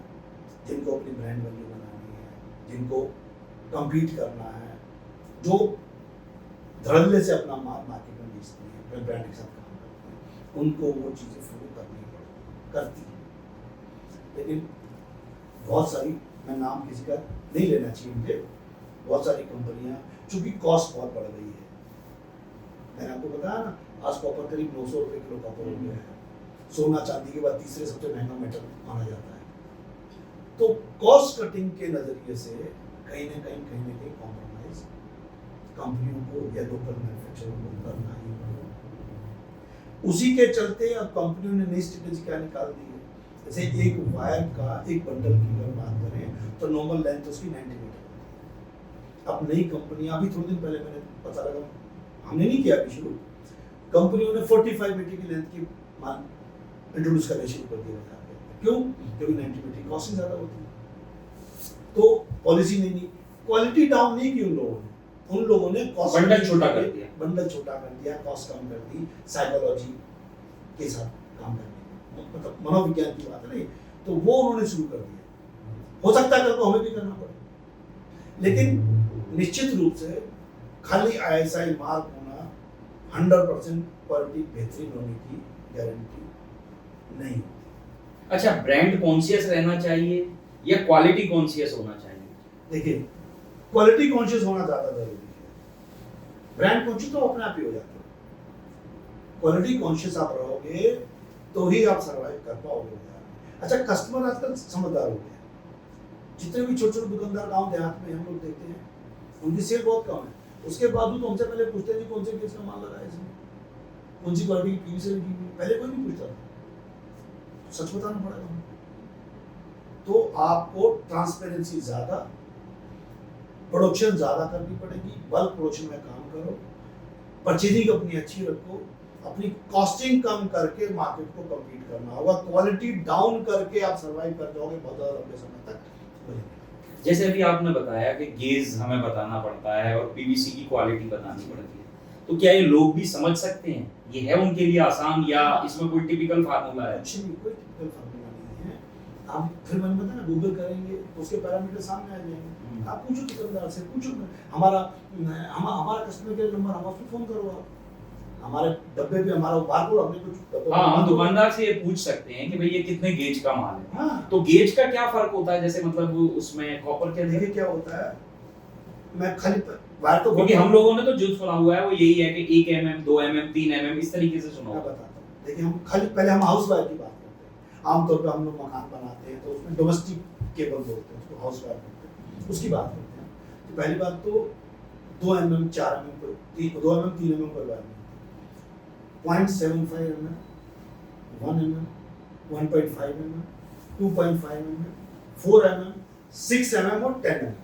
जिनको अपनी ब्रांड वैल्यू बनानी है, जिनको कम्पीट करना है, जो धड़ल्ले से अपना माल मार्केट में बेचती है, अपने ब्रांड के साथ काम करती है, उनको वो चीज़ें फॉलो करती है। लेकिन बहुत सारी, मैं नाम किसी का नहीं लेना चाहिए मुझे, बहुत सारी कंपनियां, चूंकि कॉस्ट बहुत बढ़ गई है, मैंने आपको बताया ना, आज कॉपर करीब 900 रुपये किलो कॉपर हो गया है। सोना चांदी के बाद तीसरे सबसे महंगा मेटल माना जाता है। तो कॉस्ट कटिंग के नजरिए से कहीं ना कहीं कॉम्प्रोमाइज कंपनियों को या लोकल मैन्युफैक्चरर को करना ही पड़ेगा। उसी के चलते अब कंपनियों ने नई स्ट्रेटेजी क्या निकाल दी है। जैसे एक वायर का, एक बंडल की अगर बात करें तो नॉर्मल लेंथ उसकी 90 मीटर होती है। अब नई कंपनियां, अभी थोड़े दिन पहले मैंने पता लगा, हमने नहीं किया अभी शुरू, कंपनियों ने 45 मीटर की लेंथ की मान इंट्रोड्यूस करने शुरू कर दिया था। क्यों? क्योंकि 90 मीटर की कॉस्टिंग ज्यादा होती है। तो पॉलिसी नहीं, क्वालिटी डाउन नहीं की उन लोगों ने कॉस्ट बंडल छोटा कर दिया, कॉस्ट कम कर दी, साइकोलॉजी के साथ काम करने, मतलब मनोविज्ञान की बात है नहीं, तो वो उन्होंने शुरू कर दिया। हो सकता है कल को हमें भी करना पड़े, लेकिन निश्चित रूप से खाली ISI मार्क होना 100% क्वालिटी बेहतरीन होने की गारंटी नहीं। अच्छा, ब्रांड कॉन्शियस रहना चाहिए या क्वालिटी कॉन्शियस होना चाहिए? देखिए, क्वालिटी कॉन्शियस होना ज्यादा जरूरी है। ब्रांड कॉन्शियस तो अपने आप ही हो जाता है। क्वालिटी कॉन्शियस आप रहोगे तो ही आप सर्वाइव कर पाओगे बाजार में। अच्छा, कस्टमर आजकल समझदार हो गए, जितने भी छोटे छोटे दुकानदार गांव देहात में हम लोग देखते हैं, उनकी सेल बहुत कम है, उसके बावजूद तो हमसे पहले पूछते हैं जी कौन से केस का माल लगा है इसमें, कौन सी क्वालिटी की पीवीसी लगी हुई है, पहले कोई नहीं पूछता था। सच बताना पड़ेगा हमको। तो आपको ट्रांसपेरेंसी ज्यादा, प्रोडक्शन ज्यादा करनी पड़ेगी, बल्क प्रोडक्शन में काम करो, परचेजिंग अपनी अच्छी रखो, अपनी कॉस्टिंग कम करके मार्केट को कम्पीट करना होगा, क्वालिटी डाउन करके आप सर्वाइव कर जाओगे बहुत ज्यादा लंबे समय तक। जैसे अभी आपने बताया कि गेज हमें बताना पड़ता है और पीवीसी की क्वालिटी बतानी पड़ती है, तो क्या ये लोग भी समझ सकते हैं, ये है उनके लिए आसान या इसमें कोई टिपिकल फार्मूला है? एक्चुअली कोई टिपिकल फार्मूला नहीं है। आप फिर मैंने बताया ना, गूगल करेंगे तो उसके पैरामीटर सामने आ जाएंगे। आप पूछो दुकानदार से, पूछो हमारा कस्टमर केयर नंबर, हम आपको फोन करो, आप हमारे डब्बे पे हमारा बारकोड हमने कुछ हाँ, हम दुकानदार से ये पूछ सकते हैं कि भाई ये कितने गेज का माल है। हाँ। तो गेज का क्या फर्क होता है, जैसे मतलब उसमें कॉपर के देखिए क्या होता है, मैं खाली वायर तो क्योंकि हम लोगों ने तो जो सुना हुआ है वो यही है कि 1 mm 2 mm 3 mm इस तरीके से सुना मैं हुआ है। बताता हूँ। देखिए हम खाली पहले हम हाउस वायर की बात करते हैं। आमतौर पे हम लोग मकान बनाते हैं तो उसमें डोमेस्टिक केबल बोलते हैं उसको, हाउस वायर बोलते हैं, उसकी बात करते हैं। तो पहली बात तो 2 mm 4 mm 2 mm 3 mm पर वायर नहीं, 0.75 mm 1 mm 1.5 mm 2.5 mm 4 mm 6 mm और 10 mm,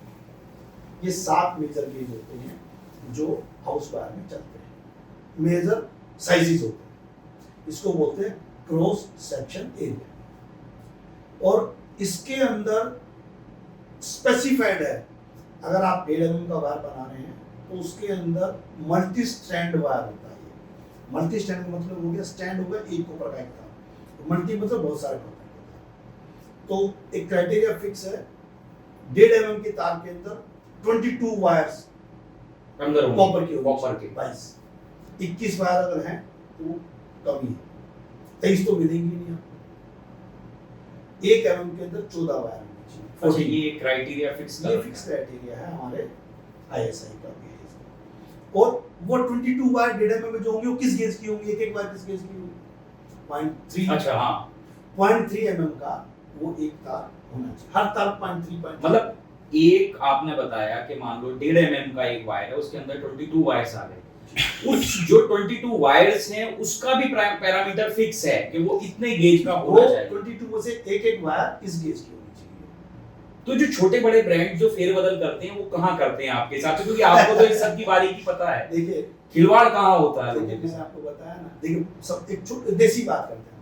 ये 7 मेजर गेज होते हैं जो हाउस वायर में चलते हैं। मेजर साइजेस होते हैं, इसको बोलते हैं क्रॉस सेक्शन एरिया, और इसके अंदर स्पेसिफाइड है, अगर आप 1.5 mm का वायर बना रहे हैं तो उसके अंदर मल्टी स्टैंड वायर होता है। मल्टी स्टैंड का मतलब हो गया, स्टैंड हो गया एक कॉपर का एक था, मल्टी मतलब बहुत सारे कॉपर का। तो एक क्राइटेरिया फिक्स है, 1.5 mm के तार के अंदर 22 वायर्स अंदर कॉपर के 22 21 वायर अगर हैं तो वो कमी है, 23 तो मिलेंगी नहीं आपको। 1 mm के अंदर 14 वायर होनी चाहिए। अच्छा, ये क्राइटेरिया फिक्स ये फिक्स क्राइटेरिया है हमारे आईएसआई का गेज। और वो 22 वायर 1.5 mm में जो होंगे वो किस गेज की होंगी, एक वायर किस गेज की होगी, 0.3। अच्छा हाँ, 0.3 mm का वो एक तार होना चाहिए, हर तार 0.3 मतलब एक आपने बताया कि मान लो 1.5 mm का एक वायर है, उसके अंदर 22 वायर्स आ गए, उस जो 22 वायर्स हैं उसका भी पैरामीटर फिक्स है कि वो इतने गेज का होना चाहिए। 22 में से एक वायर इस गेज की होनी चाहिए। तो जो छोटे बड़े ब्रांड जो फेरबदल करते हैं वो कहाँ करते हैं आपके हिसाब से, क्योंकि आपको तो इस सब की बारीकी पता है, देखिए खिलवाड़ कहाँ होता है? देखिए मैंने आपको बताया ना, देखिए सब एक छोटी देसी बात करते हैं,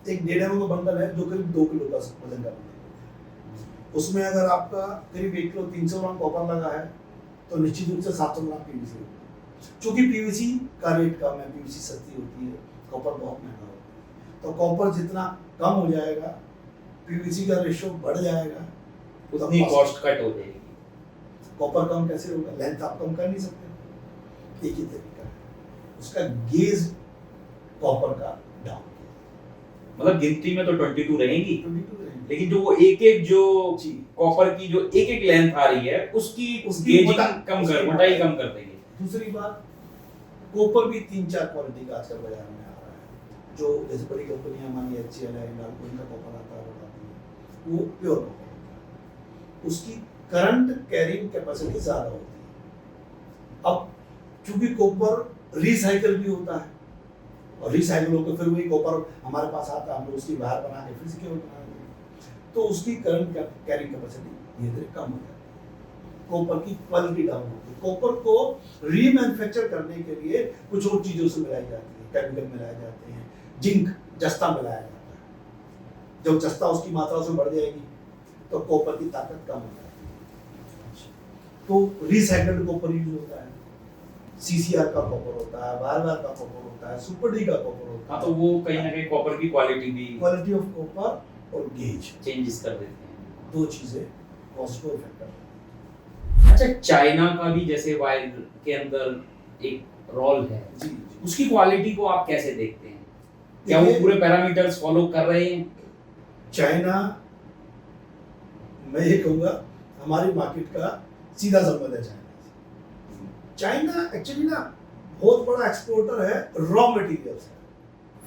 एक 1.5 mm का बंडल है जो करीब 2 किलो का वजन का बंडल है, उसमें अगर आपका करीब 1 किलो 300 ग्राम कॉपर लगा है तो निश्चित रूप से 700 ग्राम पीवीसी होगा। चूंकि पीवीसी का रेट कम है, पीवीसी सस्ती होती है, कॉपर बहुत महंगा होता है, तो कॉपर जितना कम हो जाएगा पीवीसी का रेशियो बढ़ जाएगा, उतनी कॉस्ट कट हो जाएगी। कॉपर कम कैसे होगा, लेंथ आप कम कर नहीं सकते, एक ही तरीका है उसका, गेज कॉपर का डाउन, मतलब गिनती में तो 22 रहेगी, 22 रहेंगे, लेकिन जो वो एक जो कॉपर की जो एक लेंथ आ रही है उसकी गेजिंग मोटाई कम कर देंगे। दूसरी बात, कॉपर भी 3-4 क्वालिटी का आजकल बाजार में आ रहा है, जो जैसे बड़ी कंपनियां मानी HCL है, हिंडाल्को, इनका कॉपर आता है, वो प्योर कॉपर होता है, उसकी करंट कैरिंग कैपेसिटी ज्यादा होती है। अब चूंकि कॉपर रिसाइकल भी होता है और रिसाइकल होकर फिर वही कॉपर हमारे पास आता है, हम लोग उसकी वायर बना के फिर से केबल बना देते हैं, तो उसकी करंट कैरिंग कैपेसिटी धीरे-धीरे कम हो जाती है, कॉपर की क्वालिटी डाउन होती है। कॉपर को रीमैन्युफैक्चर करने के लिए कुछ और चीजों से मिलाई जाती है, केमिकल मिलाए जाते हैं, जिंक जस्ता मिलाया जाता है, जब जस्ता उसकी मात्रा से बढ़ जाएगी तो कॉपर की ताकत कम हो जाती है, तो रिसाइक्ल्ड कॉपर यूज होता है, सीसीआर का कॉपर होता है, वायर का कॉपर होता है, सुपर डी का कॉपर होता है। हाँ, तो वो कहीं ना कहीं कॉपर की क्वालिटी भी, क्वालिटी ऑफ कॉपर और गेज चेंजेस कर देते हैं, दो चीजें कॉस्ट को इफेक्ट करती हैं। अच्छा, चाइना का भी जैसे वायर के अंदर एक रोल है, जी, उसकी क्वालिटी को आप कैसे देखते हैं, क्या वो पूरे पैरामीटर्स फॉलो कर रहे हैं? चाइना, मैं ये कहूँगा हमारी मार्केट का सीधा संबंध है चाइना से। चाइना एक्चुअली ना बहुत बड़ा एक्सपोर्टर है रॉ मटेरियल्स है,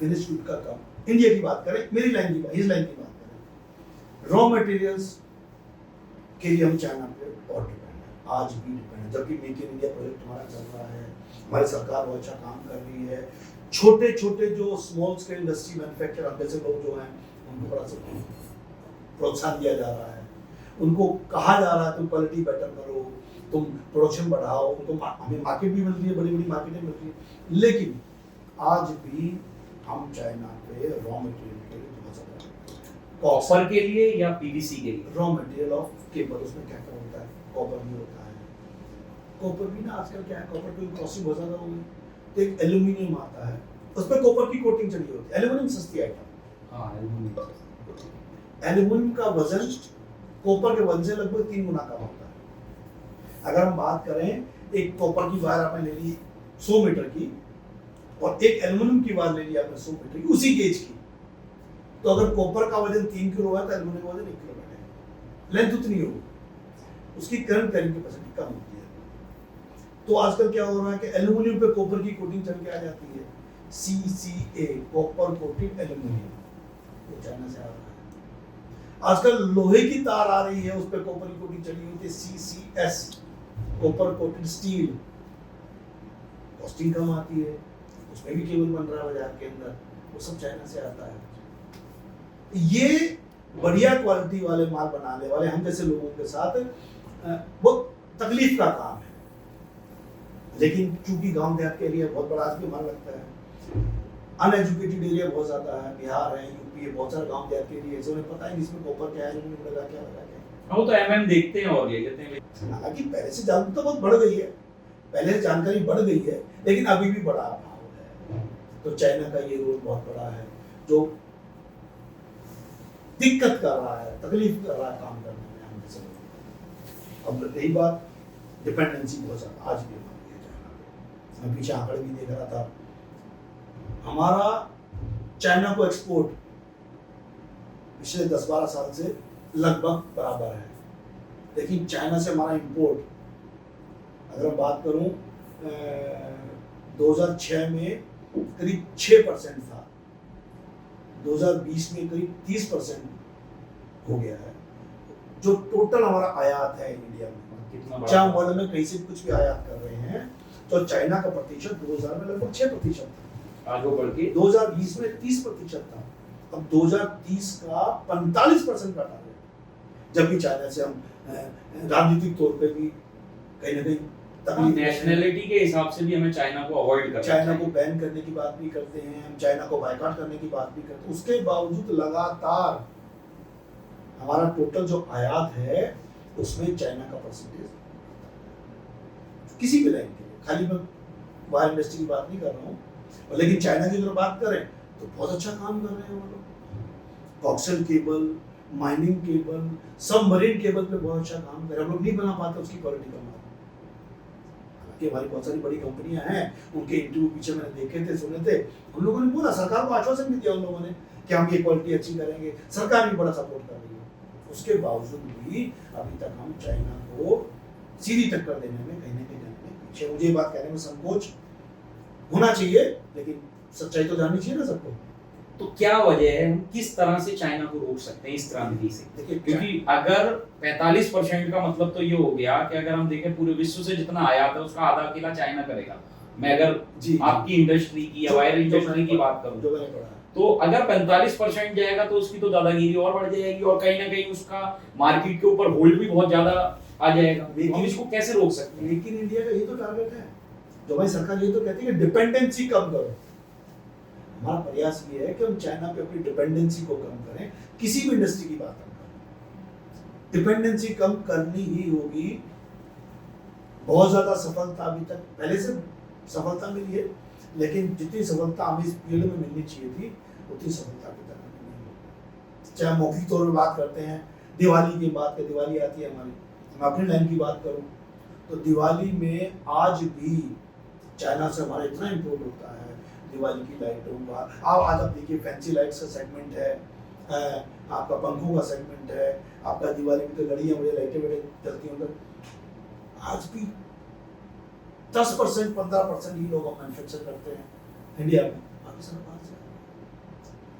फिनिश गुड का कम। इंडिया की बात करें, मेरी लाइन की बात, इस लाइन की बात करें, रॉ मटेरियल्स के लिए हम चाइना पे बहुत डिपेंड है, आज भी डिपेंड है। जबकि मेक इन इंडिया प्रोजेक्ट हमारा चल रहा है, हमारी सरकार बहुत अच्छा काम कर रही है। छोटे छोटे जो स्मॉल स्केल इंडस्ट्री मैन्युफैक्चर जैसे लोग जो हैं उनको बड़ा प्रोत्साहन दिया जा रहा है, उनको कहा जा रहा है तुम क्वालिटी बेटर करो, तुम प्रोडक्शन बढ़ाओ, उनको हमें मार्केट भी मिल रही है, बड़ी बड़ी मार्केटें मिल रही है। लेकिन आज भी हम चाइना पे रॉ मटेरियल के लिए बहुत ज़्यादा कॉपर के लिए या पीवीसी के लिए? रॉ मटेरियल ऑफ केबल, उसमें क्या क्या होता है, कॉपर भी होता है। कॉपर भी ना आजकल क्या है, कॉपर की कॉस्टिंग बहुत ज़्यादा हो गई, तो एक एल्यूमिनियम आता है, उस पर कॉपर की कोटिंग चली होती है। एल्यूमिनियम सस्ती आइटम, हाँ एल्यूमिनियम। एल्यूमिनियम का वजन कॉपर के वजन से लगभग 3 गुना कम होता है। अगर हम बात करें, एक कॉपर की वायर आपने ले ली 100 मीटर की और एक एल्यूमिनियम की वायर ले ली आपने 100 मीटर की उसी गेज की, तो अगर कॉपर का वजन 3 किलो है तो एल्यूमिनियम का वजन 1 किलो है, लेंथ उतनी होगी, उसकी करंट कैरिंग कैपेसिटी कम होती है। तो आजकल क्या हो रहा है कि एल्यूमिनियम पे कॉपर की कोटिंग चल के आ जाती है, CCA कॉपर कोटेड एल्यूमिनियम, वो चाइना से आ रहा है। आजकल लोहे की तार आ रही है, उस पे कॉपर की कोटिंग चली होती है, CCS copper coated steel, costing कम आती है, उसमें भी केबल बन रहा है बाजार के अंदर, वो सब चाइना से आता है। ये बढ़िया क्वालिटी वाले माल बनाने वाले हम जैसे लोगों के साथ बहुत तकलीफ का काम है। लेकिन चूंकि गांव देहात के एरिया बहुत बड़ा आज भी माल लगता है, अनएजुकेटेड एरिया बहुत ज्यादा है, बिहार है, यूपी है, बहुत सारे गांव देहात के एरिया है, उन्हें पता ही नहीं इसमें कॉपर क्या है, एल्यूमिनियम लगा क्या लगा क्या। वो तो MM देखते हैं और ले लेते हैं। हालांकि पहले से जागरूकता बहुत बढ़ गई है, पहले से जानकारी बढ़ गई है, लेकिन अभी भी बड़ा अभाव है। तो चाइना का ये रोल बहुत बड़ा है जो दिक्कत कर रहा है, तकलीफ कर रहा है काम करने में हम जैसे लोग। अब रही बात डिपेंडेंसी बहुत ज्यादा आज भी हमारी है चाइना पे। मैं पीछे आंकड़े भी देख रहा था, हमारा चाइना को एक्सपोर्ट पिछले 10-12 साल से लगभग बराबर है, लेकिन चाइना से हमारा इंपोर्ट अगर मैं बात करूं 2006 में करीब 6% था, 2020 में करीब 30% हो गया है। जो टोटल हमारा आयात है इंडिया में, चाहे वर्ल्ड में कहीं से कुछ भी आयात कर रहे हैं, तो चाइना का प्रतिशत 2000 में लगभग 6% था, आगे बढ़ के 2020 में 30% था, अब 2030 का 45% का टारगेट। जब भी चाइना से हम राजनीतिक तौर पे भी कहीं ना कहीं नेशनलिटी के हिसाब से भी हमें चाइना को अवॉइड करना चाहिए, चाइना को बैन करने की बात भी करते हैं, हम चाइना को बायकॉट करने की बात भी करते हैं, उसके बावजूद लगातार हमारा टोटल जो आयात है उसमें चाइना का परसेंटेज किसी भी लाइन के लिए, खाली मैं वायर इंडस्ट्री की बात नहीं कर रहा हूँ, लेकिन चाइना की अगर बात करें तो बहुत अच्छा काम कर रहे हैं वो लोग। Coxal cable, mining cable, submarine cable पे बहुत अच्छा काम कर रहे हैं। हम लोग नहीं बना पाते उसकी क्वालिटी का माल, कि हमारी बहुत सारी बड़ी कंपनियां हैं, उनके इंटरव्यू पीछे मैंने देखे थे, सुने थे, उन लोगों ने बोला, सरकार को आश्वासन भी दिया उन लोगों ने कि हम ये क्वालिटी अच्छी करेंगे, सरकार भी बड़ा सपोर्ट कर रही है। उसके बावजूद भी अभी तक हम चाइना को सीधी टक्कर देने में कहीं ना कहीं पीछे। मुझे ये बात कहने में संकोच होना चाहिए, लेकिन सच्चाई तो जाननी चाहिए ना सबको। तो क्या वजह है, हम किस तरह से चाइना को रोक सकते हैं इस क्रांति से? देखिए, क्योंकि अगर 45% का मतलब तो ये हो गया कि अगर हम देखें पूरे विश्व से जितना आयात है उसका आधा अकेला चाइना करेगा। मैं अगर आपकी इंडस्ट्री की या वायर इंडस्ट्री की बात करूं, जो मैंने पढ़ा, तो अगर 45% जाएगा तो उसकी तो दादागिरी और बढ़ जाएगी और कहीं ना कहीं उसका मार्केट के ऊपर होल्ड भी बहुत ज्यादा आ जाएगा। हम इसको कैसे रोक सकते हैं? लेकिन इंडिया का ये तो टारगेट है, जो भाई सरकार ये तो कहती है कि डिपेंडेंसी कम करो। हमारा प्रयास ये है कि हम चाइना पे अपनी डिपेंडेंसी को कम करें, किसी भी इंडस्ट्री की बात हम करें, डिपेंडेंसी कम करनी ही होगी। बहुत ज्यादा सफलता अभी तक, पहले से सफलता मिली है, लेकिन जितनी सफलता हमें इस पीरियड में मिलनी चाहिए थी उतनी सफलता अभी तक नहीं मिली। चाहे मौखिक तौर पर बात करते हैं, दिवाली की बात करें, दिवाली आती है हमारी, मैं अपनी लाइन की बात करूं तो दिवाली में आज भी चाइना से हमारा इतना इम्पोर्ट होता है। दिवाली की लाइटों का आज आप देखिए, फैंसी लाइट्स का सेगमेंट है, आपका पंखों का सेगमेंट है, आपका दिवाली में तो लड़ियाँ बड़े लाइटें बड़े चलती हैं, आज भी 10% 15% ही लोग मैन्युफैक्चर करते हैं इंडिया में, बाकी सब बाहर से।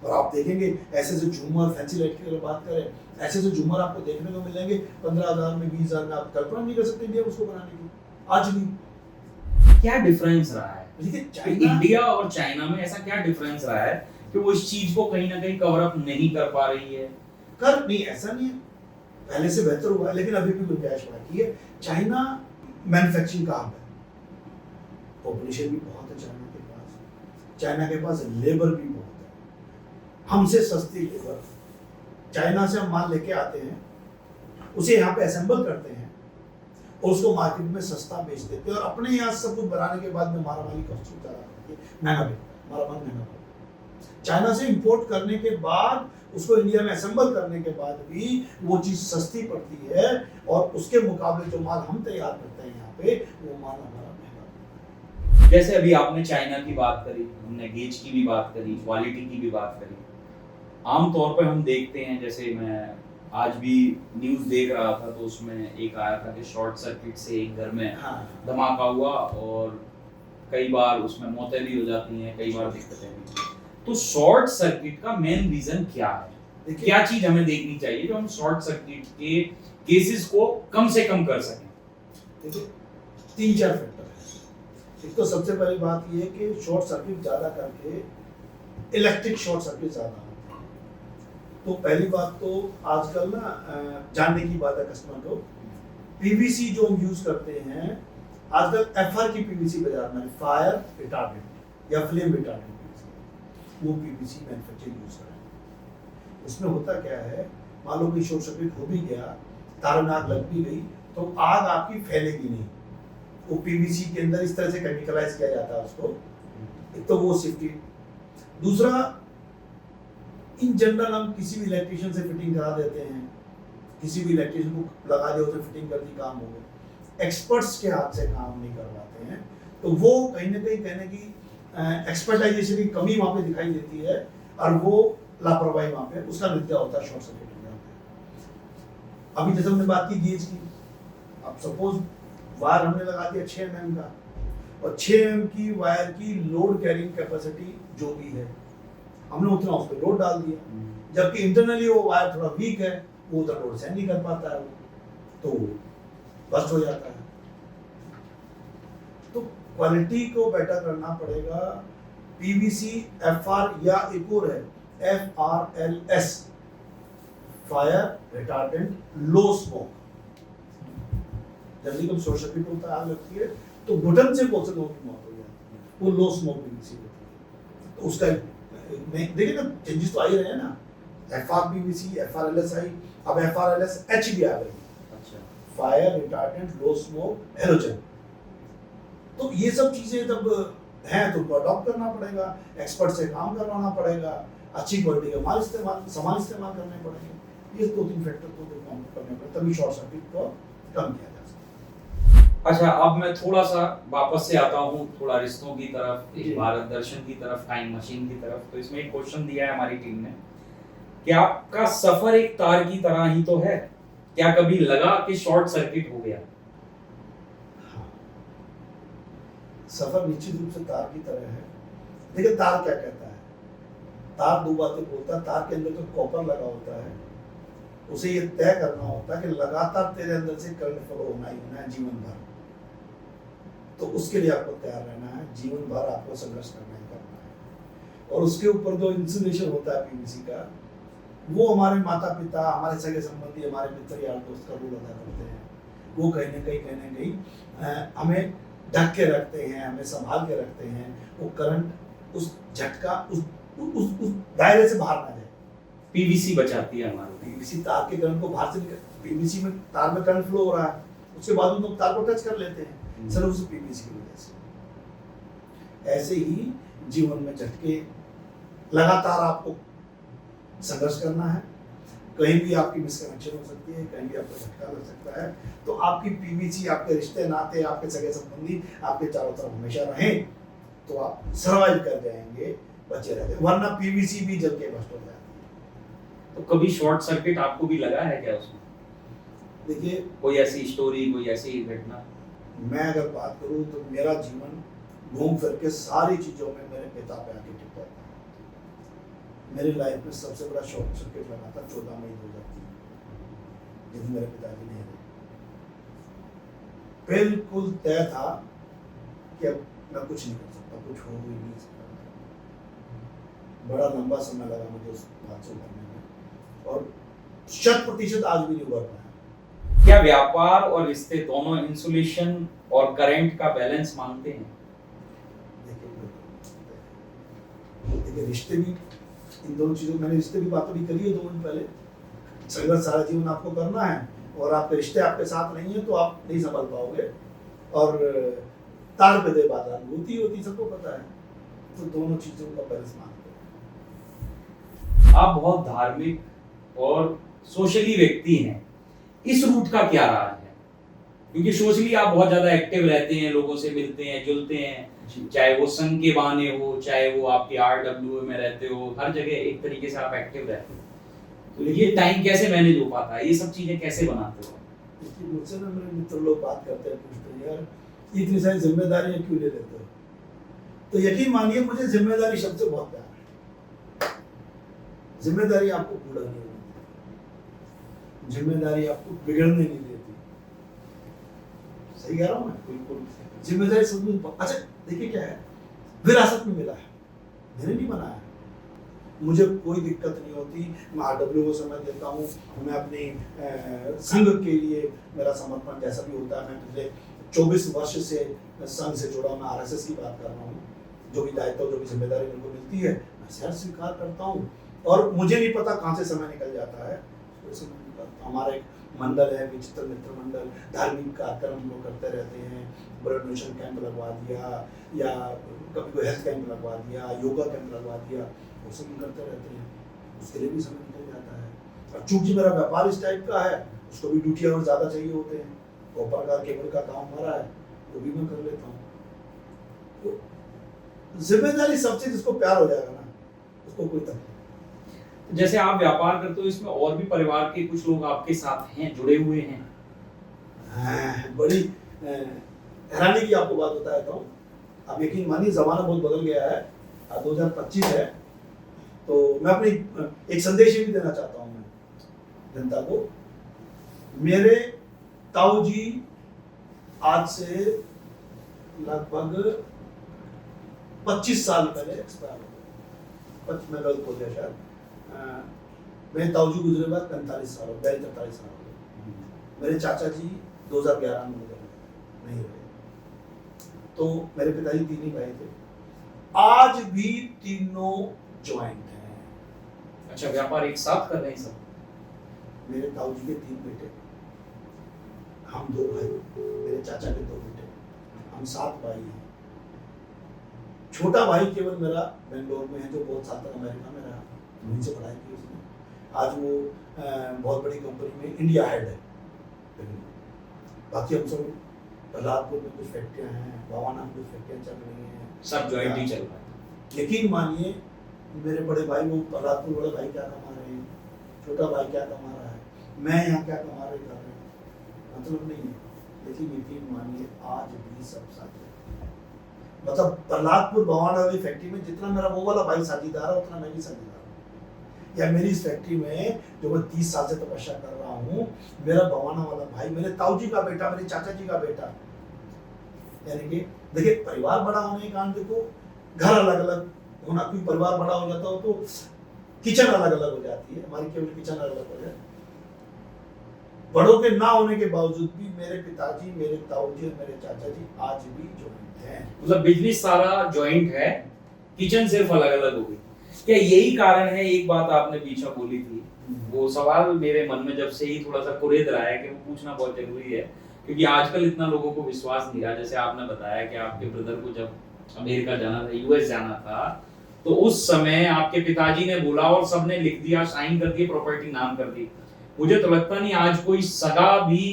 और आप देखेंगे ऐसे ऐसे झूमर, फैंसी लाइट की अगर बात करें, ऐसे ऐसे झूमर आपको देखने को मिलेंगे 15,000 में, 20,000 में। आप कल्पना नहीं कर सकते इंडिया में उसको बनाने की, आज भी। क्या डिफरेंस रहा है देखिए कि चाइना, इंडिया और चाइना में ऐसा क्या डिफरेंस रहा है कि वो इस चीज को कहीं ना कहीं कवर अप नहीं कर पा रही है? कर नहीं, ऐसा नहीं है, पहले से बेहतर हुआ है, लेकिन अभी भी गुंजाइश बाकी है। चाइना मैन्युफैक्चरिंग का हब है, पॉपुलेशन भी बहुत है चाइना के पास, चाइना के पास लेबर भी बहुत है, हमसे सस्ती लेबर। चाइना से हम माल लेके आते हैं, उसे यहाँ पे असेंबल करते हैं और उसको मार्केट में सस्ता बेच देते हैं, और अपने यहाँ सब कुछ बनाने के बाद में हमारा माल कॉस्ट होता है महंगा भी, हमारा माल महंगा पड़ता। चाइना से इंपोर्ट करने के बाद उसको इंडिया में असेंबल करने के बाद भी वो चीज़ सस्ती पड़ती है, और उसके मुकाबले जो माल हम तैयार करते हैं यहाँ पे, वो माल हमारा महंगा। जैसे अभी आपने चाइना की बात करी, हमने गेज की भी बात करी, क्वालिटी की भी बात करी। आमतौर पर हम देखते हैं, जैसे मैं आज भी न्यूज़ देख रहा था तो उसमें एक आया था कि शॉर्ट सर्किट से एक घर में हाँ, धमाका हुआ और कई बार उसमें मौतें भी हो जाती हैं, कई बार दिक्कतें भी। तो शॉर्ट सर्किट का मेन रीजन क्या है? देखिए क्या चीज हमें देखनी चाहिए जो हम शॉर्ट सर्किट के केसेस को कम से कम कर सकें? देखिए 3-4 फैक्टर है। एक तो सबसे पहली बात ये है कि शॉर्ट सर्किट ज़्यादा करके इलेक्ट्रिक शॉर्ट सर्किट ज़्यादा होता है। तो पहली बात तो आजकल ना जानने की बात है कस्टमर को, पीवीसी जो हम यूज़ करते हैं आजकल, एफआर की पीवीसी बाजार में, फायर रिटार्डेंट या फ्लेम रिटार्डेंट पीवीसी, वो पीवीसी मैन्युफैक्चर यूज़ कर रहे हैं। उसमें होता क्या है, मान लो कि शॉर्ट सर्किट हो भी गया, तार में आग लग भी गई, तो आग आपकी फैलेगी नहीं। वो पीवीसी के अंदर इस तरह से केमिकलाइज किया जाता है उसको, एक तो वो सेफ्टी। दूसरा, इन जनरल हम किसी भी इलेक्ट्रिशियन से फिटिंग करा देते हैं, किसी भी इलेक्ट्रिशियन को लगा दिया, उसे फिटिंग कर दी, काम हो गया। एक्सपर्ट्स के हाथ से काम नहीं करवाते हैं, तो वो कहीं ना कहीं कहने की एक्सपर्टाइजेशन की कमी वहाँ पे दिखाई देती है, और वो लापरवाही वहाँ पे उसका नतीजा होता है शॉर्ट सर्किट हो जाता है। अभी जैसे हमने बात की गेज की, अब सपोज वायर हमने लगा दिया 6 mm का, और 6 mm की वायर की लोड कैरिंग कैपेसिटी जो भी है, हमने उतना उस पर लोड डाल दिया, जबकि इंटरनली वो वायर थोड़ा वीक है, वो उतना लोड सहन नहीं कर पाता है, वो तो बस्ट हो जाता है। तो क्वालिटी को बेटर करना पड़ेगा। पीवीसी, एफआर या एक और है FRLS, fire retardant low smoke. जल्दी कब शॉर्ट सर्किट होता है, आग लगती है, तो घुटन से बहुत से लोगों की मौत हो जाती है, वो लो स्मोक पीवीसी होती है। तो उसका देखिए ना, चेंजेस तो आ ही रहे हैं ना, FRPVC, FRLS आई, अब FRLS-H भी आ गई, fire retardant low smoke halogen. तो ये सब चीजें जब हैं तो उनको अडॉप्ट करना पड़ेगा, एक्सपर्ट से काम करवाना पड़ेगा, अच्छी क्वालिटी का माल इस्तेमाल, सामान इस्तेमाल करने पड़ेंगे। ये 2-3 फैक्टर तो काम करने पड़े, तभी शॉर्ट सर्किट को कम किया जा सकता है। अच्छा, अब मैं थोड़ा सा वापस से आता हूँ थोड़ा रिश्तों की तरफ, जी। भारत दर्शन की तरफ, टाइम मशीन की तरफ। तो इसमें एक क्वेश्चन दिया है हमारी टीम ने कि आपका सफर एक तार की तरह ही तो है, क्या कभी लगा कि शॉर्ट सर्किट हो गया? हाँ, सफर निश्चित रूप से तार की तरह है। देखिए तार क्या कहता है, तार 2 बातें बोलता है। तार के अंदर जो कॉपर लगा होता है, उसे ये तय करना होता है कि लगातार तेरे अंदर से करंट फ्लो होना ही होना है जीवन भर। तो उसके लिए आपको तैयार रहना है, जीवन भर आपको संघर्ष करना ही करना है। और उसके ऊपर जो इंसुलेशन होता है पीवीसी का, वो हमारे माता पिता, हमारे सगे संबंधी, हमारे मित्र यार दोस्त का रोल अदा करते हैं। वो कहीं ना कहीं हमें ढक के रखते हैं, हमें संभाल के रखते हैं। वो करंट, उस झटका उस दायरे से बाहर ना जाए। पीवीसी बचाती है हमारे। पीवीसी तार के करंट को बाहर से, पीवीसी में तार में करंट फ्लो हो रहा है, उसके बाद हम लोग तार को टच कर लेते हैं, सिर्फ उस पीवीसी की वजह से। ऐसे ही जीवन में झटके लगातार आपको संघर्ष करना है। कहीं भी आपकी मिसकनेक्शन हो सकती है, कहीं भी आपको झटका लग सकता है, तो आपकी पीवीसी, आपके रिश्ते नाते, आपके सगे संबंधी आपके चारों तरफ हमेशा रहें, तो आप सर्वाइव कर जाएंगे, बचे रहते। वरना पीवीसी भी जल के बस्ट हो जाती है। तो कभी शॉर्ट सर्किट आपको भी लगा है क्या उसमें? देखिए, कोई ऐसी स्टोरी, कोई ऐसी घटना? मैं अगर बात करूं तो मेरा जीवन घूम फिर के सारी चीजों में मेरे पिता पे आके टिक जाता है। मेरी लाइफ में सबसे बड़ा शॉर्ट सर्किट लगा था 14 मई 2003, जिस दिन मेरे पिताजी नहीं रहे। बिल्कुल तय था कि अब मैं कुछ नहीं कर सकता, कुछ हो ही नहीं सकता। बड़ा लंबा समय लगा मुझे उस बात से उभरने में, और 100% आज भी नहीं उभर पाया। क्या व्यापार और रिश्ते दोनों इंसुलेशन और करंट का बैलेंस मांगते हैं? देखिए रिश्ते भी, इन दोनों चीजों, मैंने रिश्ते की बात भी करी है 2 मिनट पहले। अगर सारा जीवन आपको करना है और आपके रिश्ते आपके साथ नहीं है तो आप नहीं संभाल पाओगे, और तार पे दे बात होती सबको पता है। तो दोनों चीजों का बैलेंस मांगते हैं। आप बहुत धार्मिक और सोशली व्यक्ति हैं, इस रूट का क्या राज है? क्योंकि सोशली आप बहुत ज्यादा एक्टिव रहते हैं, लोगों से मिलते हैं, जुलते हैं, चाहे वो संघ के बहाने हो, चाहे वो आपके RWA में रहते हो, हर जगह एक तरीके से आप एक्टिव रहते हो। तो ये टाइम कैसे मैनेज हो पाता है? ये सब चीजें कैसे बनाते हो? इसलिए मुझसे ना मेरे मित्र लोग बात करते हैं, पूछते हैं यार इतनी सारी जिम्मेदारियां क्यों ले लेते हो? तो यकीन मानिए मुझे जिम्मेदारी शब्द से बहुत प्यार है। जिम्मेदारी आपको बूढ़ा नहीं होने देती, जिम्मेदारी आपको बिगड़ने नहीं देती। सही कह रहा हूँ मैं? बिल्कुल। जिम्मेदारी समझ। अच्छा देखिए क्या है, विरासत में मिला है, मैंने नहीं बनाया। मुझे कोई दिक्कत नहीं होती, मैं RWA को समय देता हूँ, मैं अपनी संघ के लिए मेरा समर्पण जैसा भी होता है। मैं पिछले 24 वर्ष से संघ से जुड़ा, मैं RSS की बात कर रहा हूँ। जो भी दायित्व, जो भी जिम्मेदारी मेरे को मिलती है, मैं सहर्ष स्वीकार करता हूँ, और मुझे नहीं पता कहाँ से समय निकल जाता है। हमारा एक मंडल है, विचित्र मित्र मंडल, धार्मिक कार्यक्रम हम लोग करते रहते हैं। ब्लड डोनेशन कैंप लगवा दिया, या कभी कोई हेल्थ कैंप लगवा दिया, योगा कैंप लगवा दिया, वो सब करते रहते हैं। उसके लिए भी समय निकल जाता है। और चूंकि मेरा व्यापार इस टाइप का है, उसको भी ड्यूटी आवर ज़्यादा चाहिए होते हैं। कॉपर का, केबल का काम हमारा है, वो भी मैं कर लेता हूँ। तो जिम्मेदारी सबसे, जिसको प्यार हो जाएगा ना, उसको कोई तकलीफ। जैसे आप व्यापार करते हो, इसमें और भी परिवार के कुछ लोग आपके साथ हैं, जुड़े हुए हैं? बड़ी हैरानी की आपको बात बताता हूँ। आप यकीन मानिए ज़माना बहुत बदल गया है, 2025 है। तो मैं अपनी एक संदेश भी देना चाहता हूँ मैं जनता को। मेरे ताऊ जी आज से लगभग 25 साल पहले एक्सपायर हो गए। मैं गलत हो गया शायद। मेरे ताऊ जी गुजरे बाद 45 साल हो गए, 43 साल हो गए। मेरे चाचा जी 2011 में गुजरे, नहीं रहे। तो मेरे पिताजी 3 ही भाई थे, आज भी तीनों ज्वाइंट हैं। अच्छा, व्यापार एक साथ कर रहे हैं सब? मेरे ताऊ जी के 3 बेटे, हम 2 भाई, मेरे चाचा के 2 बेटे, हम 7 भाई हैं। छोटा भाई केवल मेरा बेंगलोर में है, जो बहुत साल तक अमेरिका में रहा, वहीं से पढ़ाई की उसने। आज वो बहुत बड़ी कंपनी में इंडिया हेड है। बाकी हम सब प्रहलादपुर में कुछ फैक्ट्रियाँ हैं, भवाना में कुछ फैक्ट्रियाँ चल रही हैं, सब जॉइंट ही चल रहा है। यकीन मानिए मेरे बड़े भाई, वो प्रहलादपुर बड़े भाई क्या कमा रहे हैं, छोटा भाई क्या कमा रहा है, मैं यहाँ क्या कमा रहे कर रहे हैं, मतलब नहीं है। लेकिन यकीन मानिए आज भी सब साथ है। मतलब प्रहलादपुर भवाना वाली फैक्ट्री में जितना मेरा वो वाला भाई साझीदार है, उतना मैं भी साझीदार हूँ। या मेरी इस फैक्ट्री में जो मैं 30 साल से तपस्या कर रहा हूँ, मेरा भवाना वाला भाई, मेरे ताऊ जी का बेटा, मेरे चाचा जी का बेटा। यानी कि देखिए, परिवार बड़ा होने के कारण देखो, घर अलग अलग होना, कोई परिवार बड़ा हो जाता हो तो किचन अलग अलग हो जाती है। हमारी केवल किचन अलग अलग हो जाए। बड़ों के ना होने के बावजूद भी मेरे पिताजी, मेरे ताऊजी और मेरे चाचा जी आज भी जॉइंट हैं। मतलब बिजनेस सारा जॉइंट है, किचन सिर्फ अलग अलग हो गई। क्या यही कारण है? एक बात आपने बीच में बोली थी, वो सवाल मेरे मन में जब से ही थोड़ा सा कुरेद रहा है कि वो पूछना बहुत जरूरी है, क्योंकि आजकल इतना लोगों को विश्वास नहीं रहा। जैसे आपने बताया कि आपके ब्रदर को जब अमेरिका जाना था, US जाना था, तो उस समय आपके पिताजी ने बोला और सबने लिख दिया, साइन कर दिए, प्रॉपर्टी नाम कर दी। मुझे तो लगता नहीं आज कोई सगा भी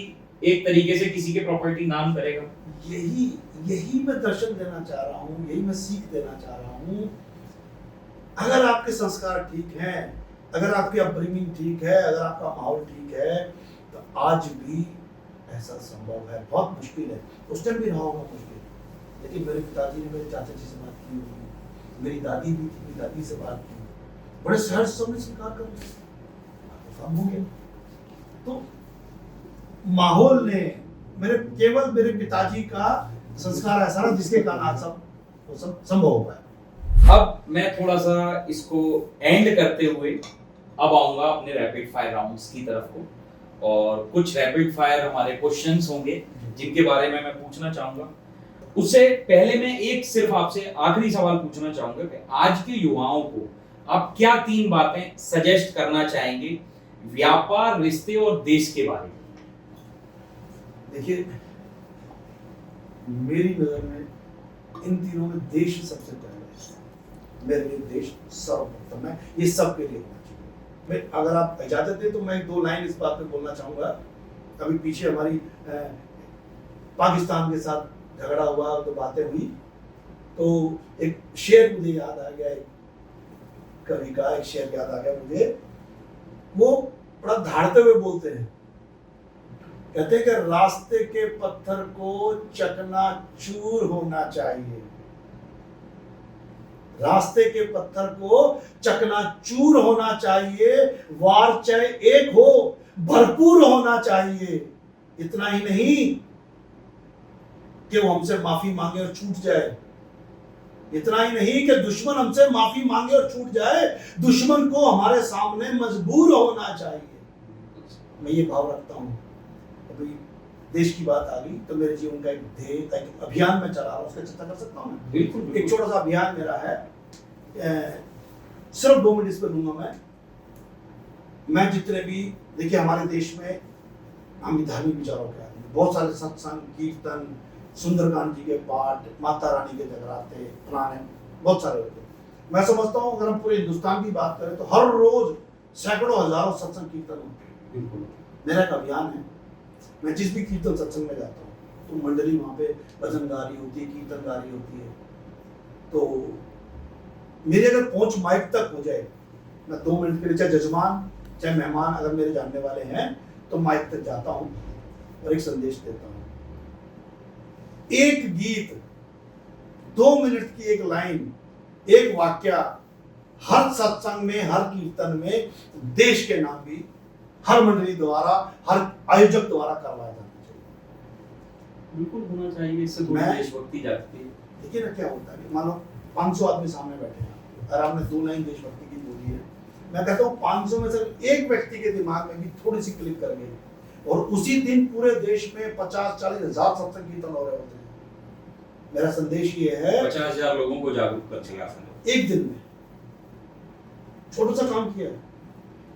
एक तरीके से किसी के प्रॉपर्टी नाम करेगा। यही मैं दर्शन देना चाह रहा हूँ, यही मैं सीख देना चाह रहा हूँ। अगर आपके संस्कार ठीक हैं, अगर आपकी अपब्रिंगिंग ठीक है, अगर आपका माहौल ठीक है, तो आज भी ऐसा संभव है। बहुत मुश्किल है, उस टाइम भी रहा होगा मुश्किल, लेकिन मेरे पिताजी ने मेरे चाचा जी से बात की, मेरी दादी भी थी, मेरी दादी से बात की, बड़े सहज से हमने स्वीकार कर लिया, काम हो गया। तो माहौल ने केवल मेरे पिताजी का संस्कार ऐसा रहा जिसके कारण आज वो सब संभव हो पाया। अब मैं थोड़ा सा इसको एंड करते हुए अब आऊंगा अपने रैपिड फायर राउंड्स की तरफ को, और कुछ रैपिड फायर हमारे क्वेश्चंस होंगे जिनके बारे में मैं पूछना चाहूंगा। उससे पहले मैं एक सिर्फ आपसे आखिरी सवाल पूछना चाहूंगा कि आज के युवाओं को आप क्या 3 बातें सजेस्ट करना चाहेंगे व्यापार, रिश्ते और देश के बारे में? देखिए, मेरी नजर में इन तीनों में देश सबसे पहले है। मेरे लिए देश सर्वप्रथम है, ये सबके लिए होना चाहिए। मैं, अगर आप इजाजत दें तो मैं 2 लाइन इस बात पे बोलना चाहूंगा। अभी पीछे हमारी पाकिस्तान के साथ झगड़ा हुआ, तो बातें हुई, तो एक शेर मुझे याद आ गया, एक कवि का एक शेर याद आ गया मुझे। वो बड़ा धाड़ते हुए बोलते हैं, कहते हैं कि रास्ते के पत्थर को चकनाचूर होना चाहिए, रास्ते के पत्थर को चकनाचूर होना चाहिए, वार चाहे एक हो भरपूर होना चाहिए। इतना ही नहीं कि वो हमसे माफी मांगे और छूट जाए, इतना ही नहीं कि दुश्मन हमसे माफी मांगे और छूट जाए, दुश्मन को हमारे सामने मजबूर होना चाहिए। मैं ये भाव रखता हूं। अभी देश की बात आ गई तो मेरे जीवन का एक ध्येय, एक अभियान में चला रहा हूं, उसका चर्चा कर सकता हूं मैं? बिल्कुल। एक छोटा सा अभियान मेरा है, सिर्फ 2 मिनट इस पर दूंगा मैं जितने भी, देखिए हमारे देश में हम धार्मिक विचारों के आदमी, बहुत सारे सत्संग, कीर्तन, सुंदरकांड जी के पाठ, माता रानी के जगराते, पुराने बहुत सारे होते हैं। मैं समझता हूँ अगर हम पूरे हिंदुस्तान की बात करें तो हर रोज सैकड़ों हजारों सत्संग कीर्तन होते हैं। बिल्कुल। मेरा एक अभियान है, मैं जिस भी कीर्तन सत्संग में जाता हूँ तो मंडली वहाँ पे भजन गा रही होती है, कीर्तन गा रही होती है, तो मेरी अगर पहुंच माइक तक हो जाए, मैं 2 मिनट के लिए, चाहे जजमान चाहे मेहमान अगर मेरे जानने वाले हैं, तो माइक तक जाता हूँ और एक संदेश देता हूँ। एक गीत, 2 मिनट की एक लाइन, एक वाक्य हर सत्संग में, हर कीर्तन में देश के नाम भी हर मंडली द्वारा, हर आयोजक द्वारा करवाया जाना चाहिए। बिल्कुल होना चाहिए, इससे थोड़ी देशभक्ति जागती है। देखिए ना क्या होता है, मान लो 500 आदमी सामने बैठे हैं और आपने 2 लाइन देशभक्ति की बोली है, मैं कहता हूँ 500 में से एक व्यक्ति के दिमाग में भी थोड़ी सी क्लिक कर गई, और उसी दिन पूरे देश में 50-40 हजार सत्संग कीर्तन हो रहे होते हैं। मेरा संदेश ये है, 50,000 लोगों को जागरूक कर दिया एक दिन में छोटा सा काम किया है।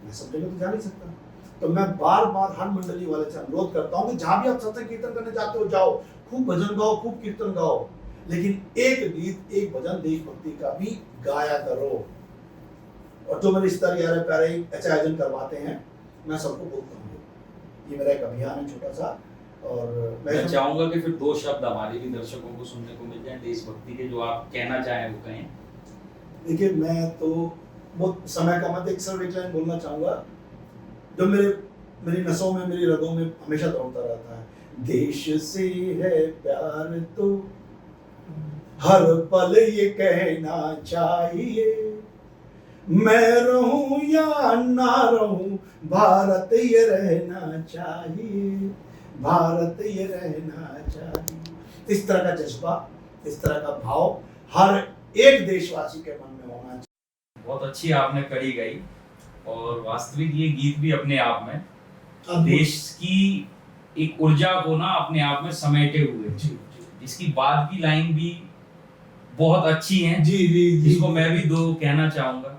मैं सब जगह तो जा नहीं सकता, तो मैं बार बार हर मंडली वाले से अनुरोध करता हूँ कि जहां भी आप सत्संग कीर्तन करने जाते हो जाओ, खूब भजन गाओ, खूब कीर्तन गाओ, लेकिन एक गीत, एक भजन देशभक्ति का भी गाया करो। और जो मेरे रिश्तेदार यार प्यारे ऐसे आयोजन करवाते हैं, मैं सबको बोलता हूँ, ये मेरा एक अभियान है छोटा सा। और मैं चाहूंगा कि फिर 2 शब्द हमारे भी दर्शकों को सुनने को मिल जाए देशभक्ति के, जो आप कहना चाहें वो कहें। देखिए, मैं तो बहुत समय का मत एक लाइन बोलना चाहूंगा जो मेरी नसों में, मेरी रगों में हमेशा दौड़ता रहता है। देश से है प्यार तो हर पल ये कहना चाहिए, मैं रहूं या ना रहूं, भारत ये रहना चाहिए, भारत ये रहना चाहिए। इस तरह का जज्बा, इस तरह का भाव हर एक देशवासी के मन में होना चाहिए। बहुत अच्छी आपने कड़ी गई, और वास्तविक ये गीत भी अपने आप में देश की एक ऊर्जा को ना अपने आप में समेटे हुए। इसकी बाद की लाइन भी बहुत अच्छी है, जिसको मैं भी 2 कहना चाहूंगा।